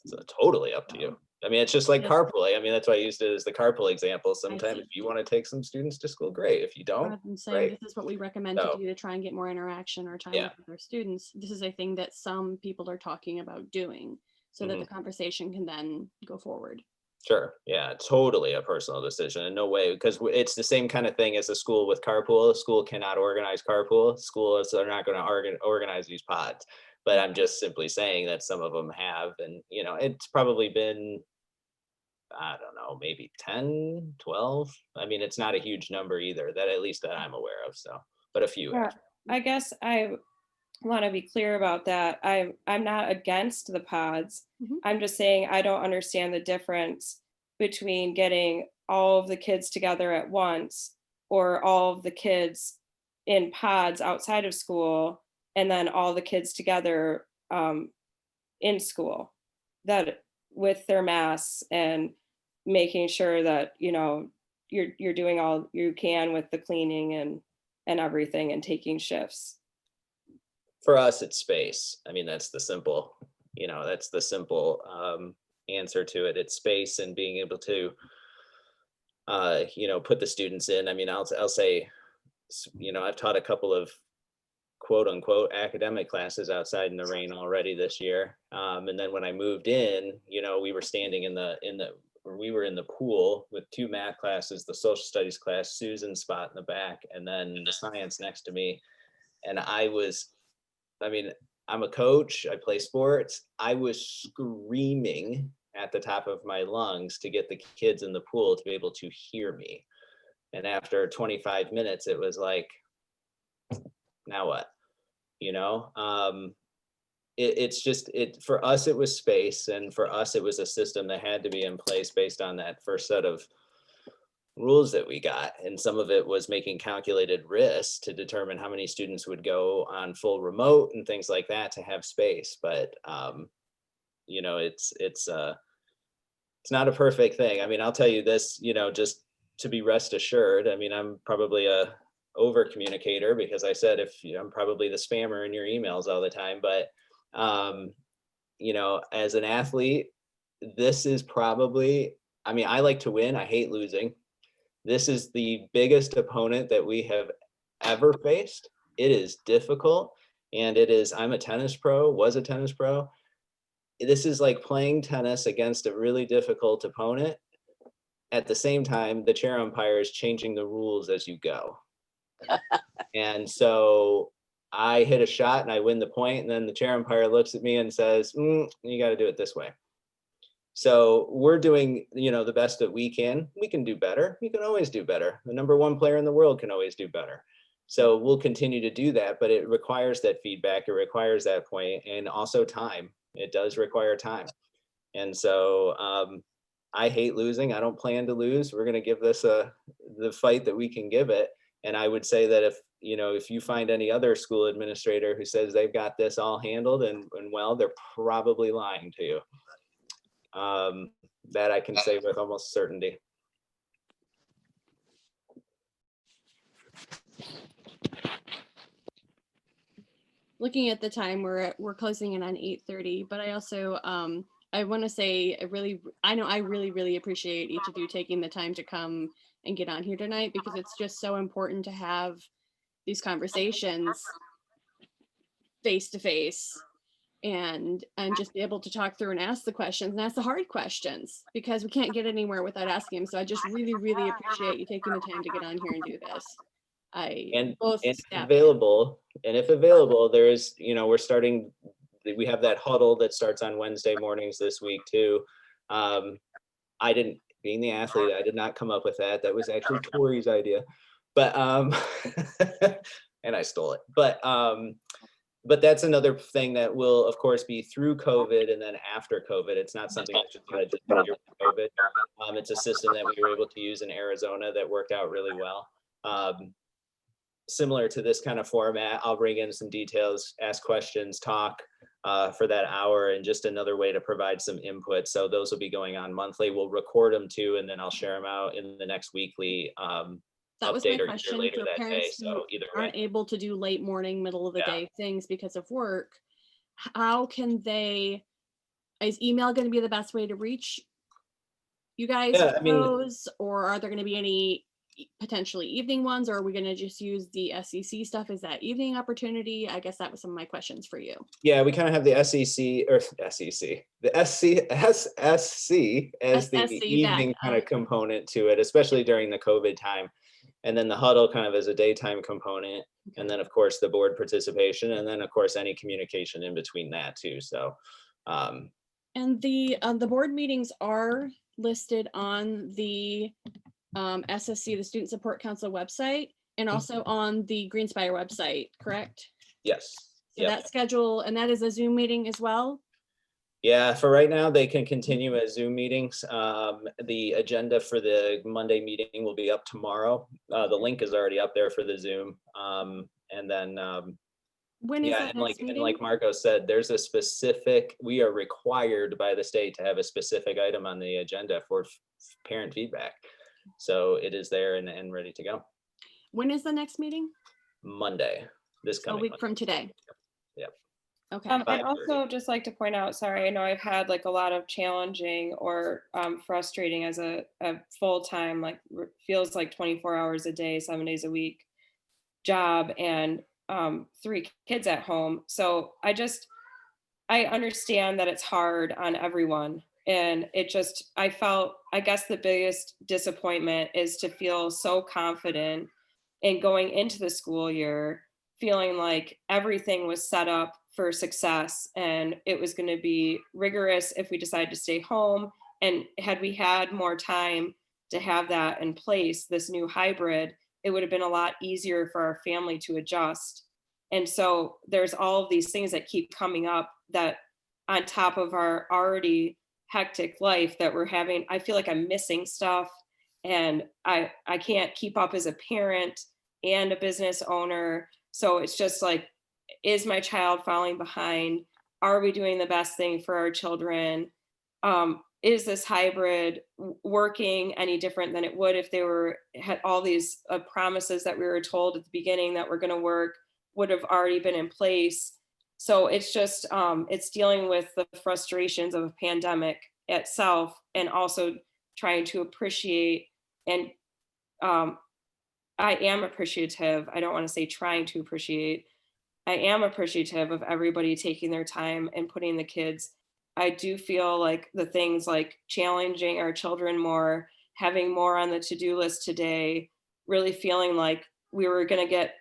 It's totally up to you. I mean, it's just like Yes. carpooling. I mean, that's why I used it as the carpool example. Sometimes see. if you want to take some students to school, great. If you don't, Rather than saying great. this is what we recommend So, to do to try and get more interaction or time Yeah. with their students, this is a thing that some people are talking about doing, so that the conversation can then go forward. Sure. Yeah, totally a personal decision. In no way, because it's the same kind of thing as a school with carpool. A school cannot organize carpool. Schools are not going to organize these pods. But I'm just simply saying that some of them have, and you know, it's probably been, I don't know, maybe 10, 12. I mean, it's not a huge number either, that at least that I'm aware of. So, but a few. Yeah, I guess I want to be clear about that. I'm not against the pods. I'm just saying I don't understand the difference between getting all of the kids together at once, or all of the kids in pods outside of school, and then all the kids together in school, that with their masks and making sure that, you know, you're doing all you can with the cleaning and everything, and taking shifts. For us, it's space. I mean, that's the simple, you know, that's the simple answer to it. It's space and being able to, you know, put the students in. I mean, I'll say, you know, I've taught a couple of quote unquote academic classes outside in the rain already this year. And then when I moved in, you know, we were standing we were in the pool with two math classes, the social studies class, Susan's spot in the back, and then the science next to me. And I mean, I'm a coach, I play sports. I was screaming at the top of my lungs to get the kids in the pool to be able to hear me. And after 25 minutes, it was like, now what? You know, it's just, for us, it was space. And for us, it was a system that had to be in place based on that first set of rules that we got. And some of it was making calculated risks to determine how many students would go on full remote and things like that to have space. But, you know, it's not a perfect thing. I mean, I'll tell you this, you know, just to be rest assured. I mean, I'm probably a over communicator, because I said, if you know, I'm probably the spammer in your emails all the time, but, you know, as an athlete, this is probably, I mean, I like to win. I hate losing. This is the biggest opponent that we have ever faced. It is difficult. And I'm a tennis pro, was a tennis pro. This is like playing tennis against a really difficult opponent. At the same time, the chair umpire is changing the rules as you go. And so I hit a shot and I win the point, and then the chair umpire looks at me and says, you got to do it this way. So we're doing, you know, the best that we can. We can do better. We can always do better. The number one player in the world can always do better. So we'll continue to do that, but it requires that feedback. It requires that point, and also time. It does require time. And so I hate losing. I don't plan to lose. We're going to give this the fight that we can give it. And I would say that if you find any other school administrator who says they've got this all handled and well, they're probably lying to you. That I can say with almost certainty. Looking at the time, we're closing in on 8:30, but I also I want to say I really appreciate each of you taking the time to come and get on here tonight, because it's just so important to have these conversations face to face and just be able to talk through and ask the questions and ask the hard questions, because we can't get anywhere without asking them. So I just really, really appreciate you taking the time to get on here and do this. And Both if staff. available, there is, we have that huddle that starts on Wednesday mornings this week too. I didn't, being the athlete, I did not come up with that. That was actually Tori's idea, but and I stole it. But that's another thing that will, of course, be through COVID and then after COVID. It's not something that's just going to disappear with COVID. It's a system that we were able to use in Arizona that worked out really well. Similar to this kind of format, I'll bring in some details, ask questions, talk for that hour, and just another way to provide some input. So those will be going on monthly. We'll record them too, and then I'll share them out in the next weekly that was my update or question later for that day. parents who So either way. aren't able to do late morning, middle of the day things because of work. How can they, is email going to be the best way to reach you guys for those, or are there going to be any potentially evening ones, or are we going to just use the SEC stuff? Is that evening opportunity? I guess that was some of my questions for you. Yeah, we kind of have the SEC or SEC, the SSC as the SSC, evening kind of component to it, especially during the COVID time. And then the huddle kind of as a daytime component. And then of course the board participation, and then of course any communication in between that too. So and the board meetings are listed on the SSC, the Student Support Council website, and also on the Greenspire website, correct? Yes. So that schedule, and that is a Zoom meeting as well? Yeah, for right now, they can continue as Zoom meetings. The agenda for the Monday meeting will be up tomorrow. The link is already up there for the Zoom. And then, when is that and next meeting? like Marco said, there's a specific, we are required by the state to have a specific item on the agenda for parent feedback. So it is there and ready to go. When is the next meeting? Monday, this coming a week Monday. from today. Yep. Okay. I'd also just like to point out, sorry, I know I've had like a lot of challenging or frustrating as a full-time, like feels like 24 hours a day, 7 days a week job, and 3 kids at home. So I understand that it's hard on everyone. And I guess the biggest disappointment is to feel so confident in going into the school year, feeling like everything was set up for success and it was going to be rigorous if we decided to stay home. And had we had more time to have that in place, this new hybrid, it would have been a lot easier for our family to adjust. And so there's all of these things that keep coming up that on top of our already hectic life that we're having, I feel like I'm missing stuff, and I can't keep up as a parent and a business owner. So it's just like, is my child falling behind? Are we doing the best thing for our children? Is this hybrid working any different than it would if they had all these promises that we were told at the beginning that were going to work would have already been in place? So it's just, it's dealing with the frustrations of a pandemic itself, and also trying to appreciate, and I am appreciative. I don't want to say trying to appreciate. I am appreciative of everybody taking their time and putting the kids. I do feel like the things like challenging our children more, having more on the to-do list today, really feeling like we were going to get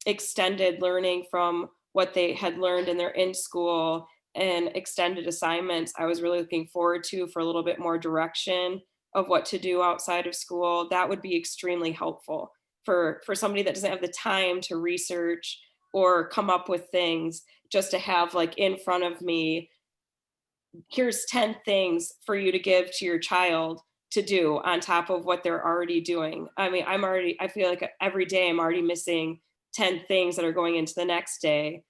extended learning from what they had learned in their in-school and extended assignments. I was really looking forward to for a little bit more direction of what to do outside of school. That would be extremely helpful for somebody that doesn't have the time to research or come up with things, just to have like in front of me, here's 10 things for you to give to your child to do on top of what they're already doing. I mean, I feel like every day I'm already missing 10 things that are going into the next day.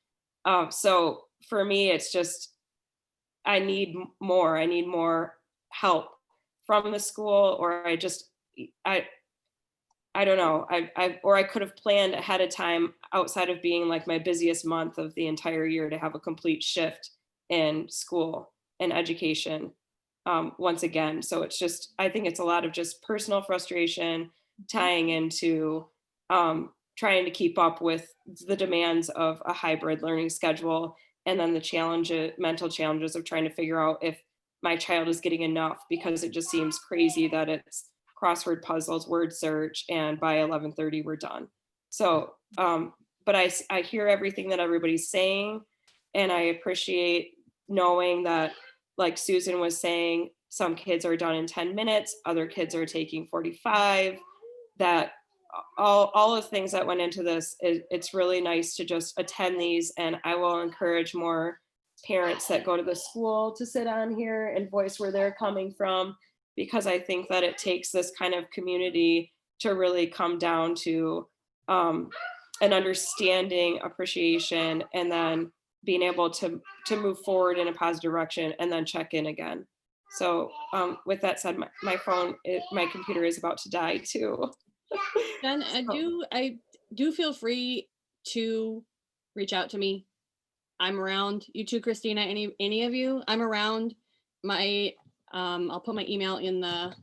So for me, it's just, I need more help from the school, or I don't know. I could have planned ahead of time outside of being like my busiest month of the entire year to have a complete shift in school and education once again. So it's just, I think it's a lot of just personal frustration tying into trying to keep up with the demands of a hybrid learning schedule and then the mental challenges of trying to figure out if my child is getting enough, because it just seems crazy that it's crossword puzzles, word search, and by 11:30 we're done. So, but I hear everything that everybody's saying, and I appreciate knowing that, like Susan was saying, some kids are done in 10 minutes, other kids are taking 45, that all the things that went into this, it's really nice to just attend these, and I will encourage more parents that go to the school to sit on here and voice where they're coming from, because I think that it takes this kind of community to really come down to an understanding, appreciation, and then being able to move forward in a positive direction and then check in again. So with that said, my computer is about to die too. Jen, I do feel free to reach out to me. I'm around. You too, Christina. Any of you? I'm around. I'll put my email in the.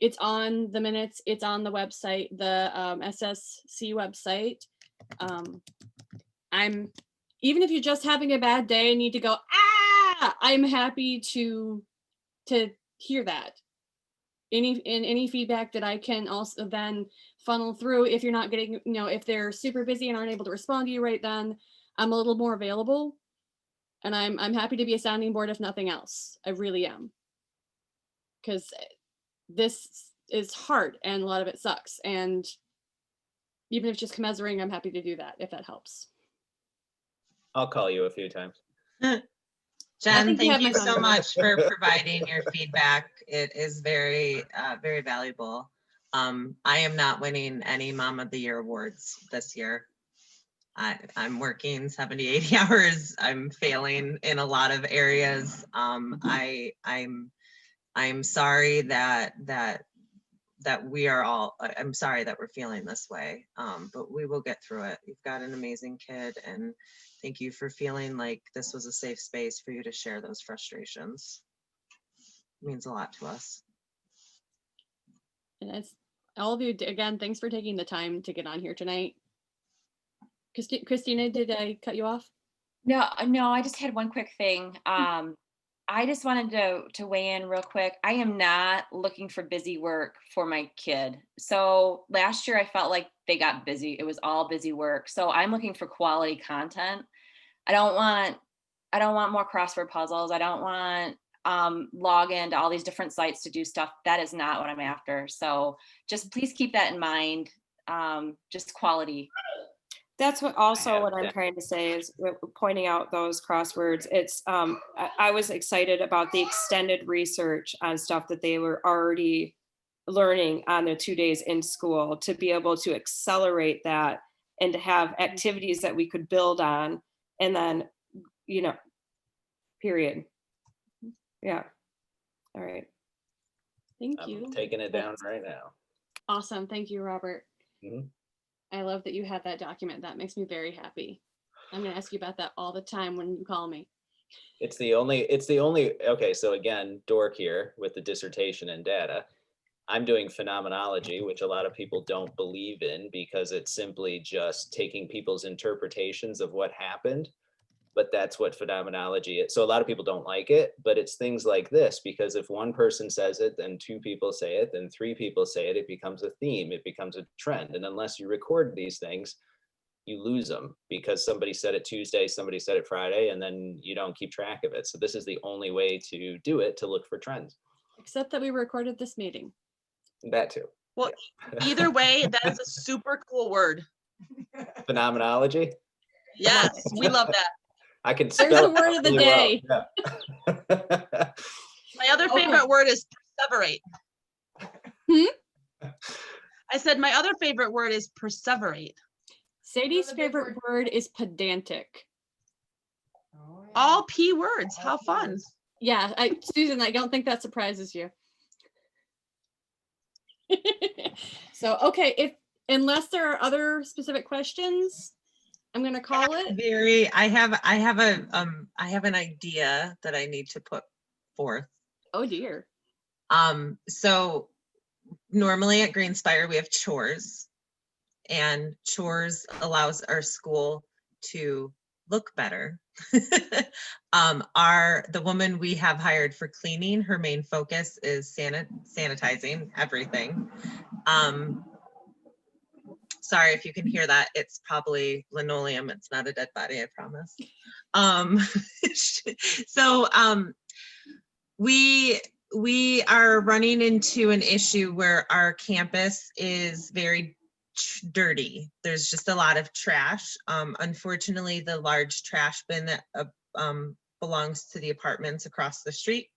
It's on the minutes. It's on the website, the SSC website. I'm, even if you're just having a bad day and need to go, I'm happy to hear that. Any feedback that I can also then funnel through. If you're not getting, if they're super busy and aren't able to respond to you right then, I'm a little more available, and I'm happy to be a sounding board if nothing else. I really am, because this is hard and a lot of it sucks. And even if it's just commiserating, I'm happy to do that if that helps. I'll call you a few times. Jen, thank you so much for providing your feedback. It is very, very valuable. I am not winning any Mom of the Year awards this year. I'm working 70, 80 hours. I'm failing in a lot of areas. I'm sorry that we are all, I'm sorry that we're feeling this way, but we will get through it. You've got an amazing kid, and thank you for feeling like this was a safe space for you to share those frustrations. It means a lot to us. And as all of you, again, thanks for taking the time to get on here tonight. Christina, did I cut you off? No, I just had one quick thing. I just wanted to weigh in real quick. I am not looking for busy work for my kid. So last year I felt like they got busy. It was all busy work. So I'm looking for quality content. I don't want more crossword puzzles. I don't want log into all these different sites to do stuff. That is not what I'm after. So just please keep that in mind. Just quality. That's what I'm trying to say is pointing out those crosswords. It's I was excited about the extended research on stuff that they were already learning on their 2 days in school, to be able to accelerate that and to have activities that we could build on, and then, period. Yeah. All right. Thank you. I'm taking it down right now. Awesome. Thank you, Robert. Mhm. I love that you had that document. That makes me very happy. I'm going to ask you about that all the time when you call me. It's the only, okay, so again, dork here with the dissertation and data. I'm doing phenomenology, which a lot of people don't believe in, because it's simply just taking people's interpretations of what happened. But that's what phenomenology is. So a lot of people don't like it, but it's things like this, because if one person says it, then two people say it, then three people say it, it becomes a theme, it becomes a trend. And unless you record these things, you lose them, because somebody said it Tuesday, somebody said it Friday, and then you don't keep track of it. So this is the only way to do it, to look for trends. Except that we recorded this meeting. That too. Well, either way, that is a super cool word. Phenomenology? Yes, we love that. I can There's spell the word of the really day. well. Yeah. My other favorite word is perseverate. I said my other favorite word is perseverate. Sadie's favorite word is pedantic. All P words. How fun. Yeah, Susan, I don't think that surprises you. So, okay, unless there are other specific questions, I'm going to call it. I have an idea that I need to put forth. Oh dear. So normally at Greenspire we have chores, and chores allows our school to look better. The woman we have hired for cleaning, her main focus is sanitizing everything. Sorry if you can hear that. It's probably linoleum. It's not a dead body, I promise. So we are running into an issue where our campus is very dirty. There's just a lot of trash. Unfortunately, the large trash bin that belongs to the apartments across the street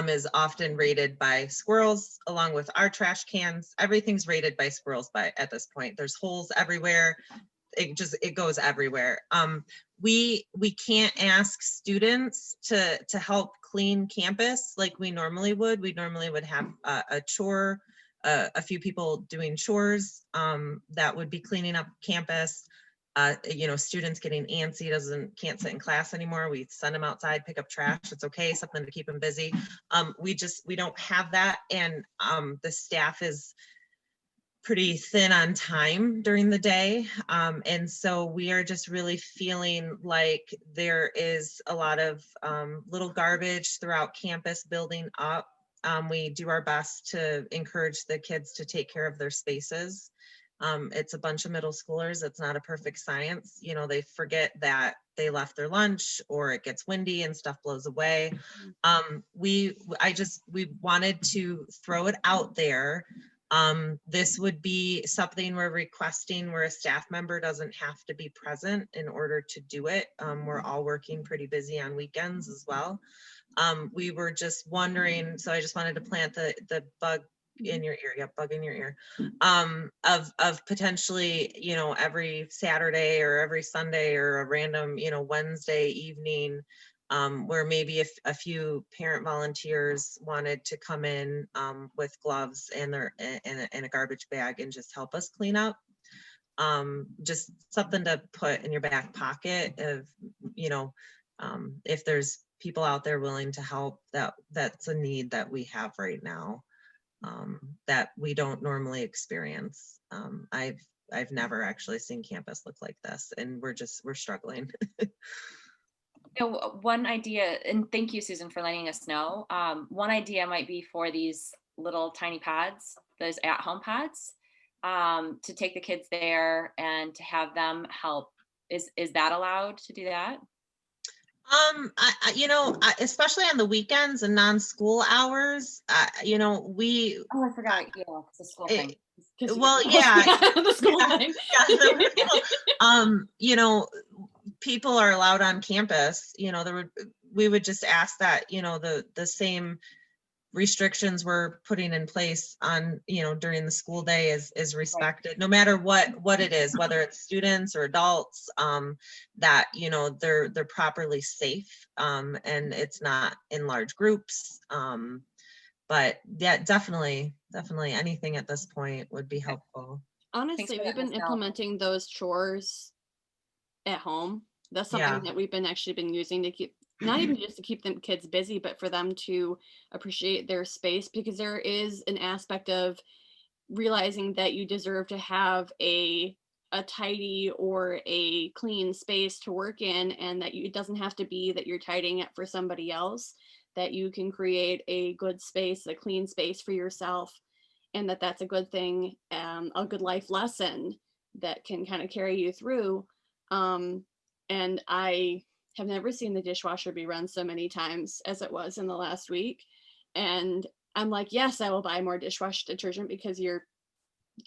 is often raided by squirrels, along with our trash cans. Everything's raided by squirrels at this point. There's holes everywhere. It goes everywhere. We can't ask students to help clean campus like we normally would. We normally would have a chore, a few people doing chores that would be cleaning up campus. Students getting antsy, can't sit in class anymore. We send them outside, pick up trash. It's okay, something to keep them busy. We don't have that, and the staff is pretty thin on time during the day. And so we are just really feeling like there is a lot of little garbage throughout campus building up. We do our best to encourage the kids to take care of their spaces. It's a bunch of middle schoolers. It's not a perfect science. They forget that they left their lunch, or it gets windy and stuff blows away. We wanted to throw it out there. This would be something we're requesting where a staff member doesn't have to be present in order to do it. We're all working pretty busy on weekends as well. We were just wondering, so I just wanted to plant the bug in your ear, bug in your ear, of potentially, every Saturday or every Sunday or a random, Wednesday evening, where maybe if a few parent volunteers wanted to come in with gloves and a garbage bag and just help us clean up. Just something to put in your back pocket of, if there's people out there willing to help, that's a need that we have right now, that we don't normally experience. I've never actually seen campus look like this, and we're struggling. One idea, and thank you, Susan, for letting us know. One idea might be for these little tiny pods, those at-home pods, to take the kids there and to have them help. Is that allowed to do that? Especially on the weekends and non-school hours, we. Oh, I forgot. Yeah, it's a school thing. Well, yeah, the school thing. People are allowed on campus. We would just ask that the same restrictions we're putting in place on during the school day is respected, no matter what it is, whether it's students or adults, that they're properly safe, and it's not in large groups, but yeah, definitely anything at this point would be helpful. Honestly, we've been implementing those chores at home. That's something that we've been using to keep, not even just to keep them kids busy, but for them to appreciate their space, because there is an aspect of realizing that you deserve to have a tidy or a clean space to work in, and that it doesn't have to be that you're tidying it for somebody else, that you can create a good space, a clean space for yourself, and that's a good thing, a good life lesson that can kind of carry you through. And I have never seen the dishwasher be run so many times as it was in the last week. And I'm like, yes, I will buy more dishwasher detergent because you're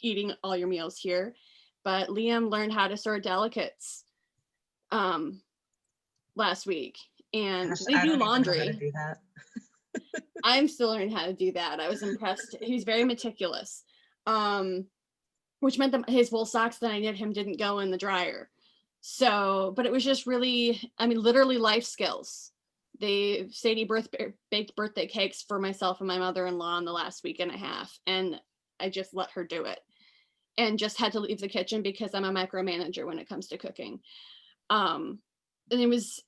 eating all your meals here. But Liam learned how to sort delicates last week, and Gosh, they I do don't even know how laundry. to do that. I'm still learning how to do that. I was impressed. He's very meticulous, which meant that his wool socks that I knit him didn't go in the dryer. So, but it was just really, literally life skills. Sadie baked birthday cakes for myself and my mother-in-law in the last week and a half, and I just let her do it, and just had to leave the kitchen because I'm a micromanager when it comes to cooking. And it was,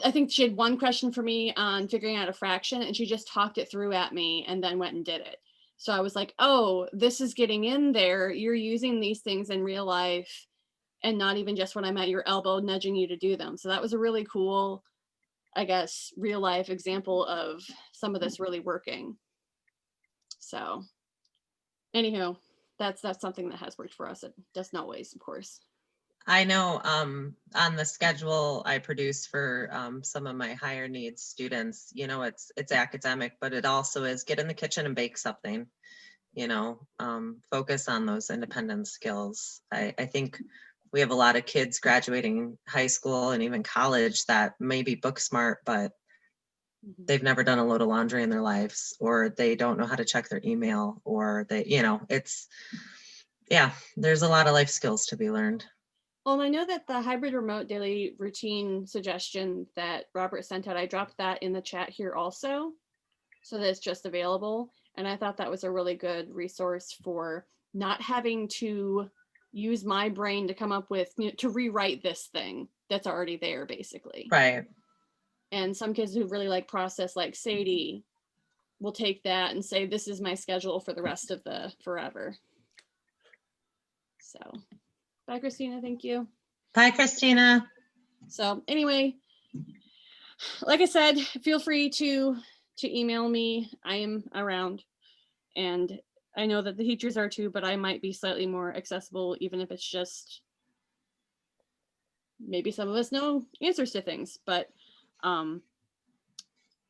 I think she had one question for me on figuring out a fraction, and she just talked it through at me and then went and did it. So I was like, oh, this is getting in there. You're using these things in real life and not even just when I'm at your elbow nudging you to do them. So that was a really cool, I guess, real life example of some of this really working. So anywho, that's something that has worked for us. It doesn't always, of course. I know on the schedule I produce for some of my higher needs students, you know, it's academic, but it also is get in the kitchen and bake something, you know, focus on those independent skills. I think we have a lot of kids graduating high school and even college that may be book smart, but they've never done a load of laundry in their lives, or they don't know how to check their email, or they, you know, yeah, there's a lot of life skills to be learned. Well, and I know that the hybrid remote daily routine suggestion that Robert sent out, I dropped that in the chat here also, so that it's just available. And I thought that was a really good resource for not having to use my brain to come up with, to rewrite this thing that's already there, basically. Right. And some kids who really like process, like Sadie, will take that and say, this is my schedule for the rest of the forever. So. Bye, Christina. Thank you. Bye, Christina. So anyway, like I said, feel free to email me. I am around, and I know that the teachers are too, but I might be slightly more accessible, even if it's just maybe some of us know answers to things. But I'm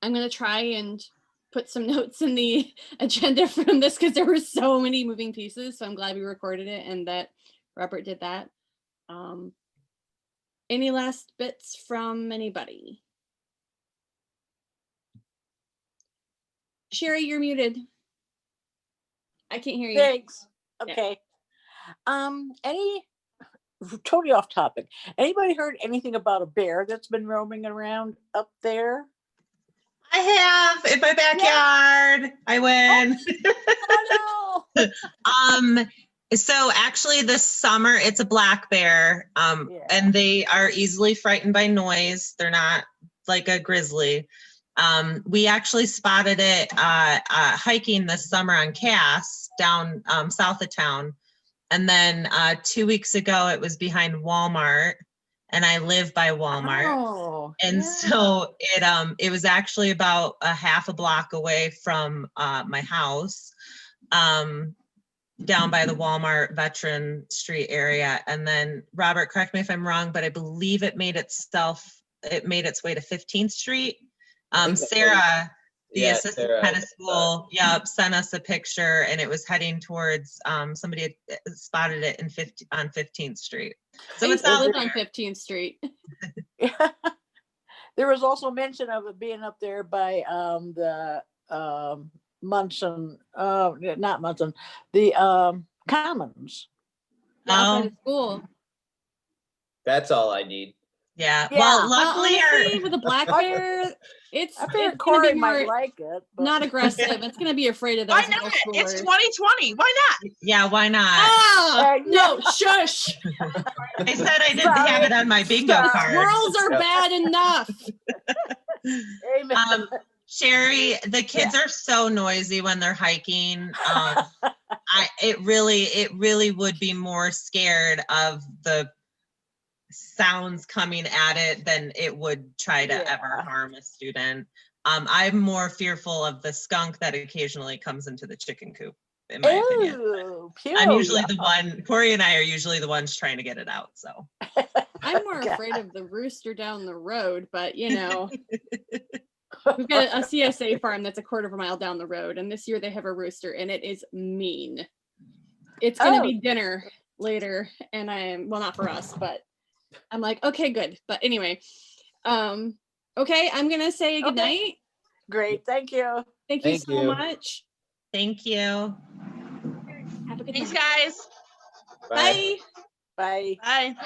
going to try and put some notes in the agenda from this because there were so many moving pieces. So I'm glad we recorded it and that Robert did that. Any last bits from anybody? Sherry, you're muted. I can't hear you. Thanks. Okay. Totally off topic. Anybody heard anything about a bear that's been roaming around up there? I have in my backyard. Yeah. I win. Oh no. So actually this summer it's a black bear. And they are easily frightened by noise. They're not like a grizzly. We actually spotted it hiking this summer on Cass down south of town. And then 2 weeks ago it was behind Walmart, and I live by Walmart. Oh, and so it was actually about a half a block away from my house. Down by the Walmart Veteran Street area. And then Robert, correct me if I'm wrong, but I believe it made its way to 15th Street. Sarah, the assistant head of school, sent us a picture, and it was heading towards, somebody had spotted it on 15th Street. So I used to live on 15th Street. There was also mention of it being up there by the Munson, not Munson, the Commons. Outside of school. That's all I need. Yeah. Well, luckily, honestly, with a black bear, it's Corey might like it, but not aggressive. It's gonna be afraid of those. Why not? It's 2020. Why not? Yeah, why not? Ah, no, shush. I said I didn't have it on my bingo card. Squirrels are bad enough. Amen. Sherry, the kids are so noisy when they're hiking. It really would be more scared of the sounds coming at it than it would try to ever harm a student. I'm more fearful of the skunk that occasionally comes into the chicken coop, in my opinion. I'm usually the one, Corey and I are usually the ones trying to get it out, so. I'm more afraid of the rooster down the road, but you know. We've got a CSA farm that's a quarter of a mile down the road, and this year they have a rooster, and it is mean. It's gonna be dinner later, and well, not for us, but I'm like, okay, good. But anyway, okay, I'm gonna say good night. Great, thank you. Thank you so much. Thank you. Have a good Thanks, night. guys. Bye. Bye. Bye.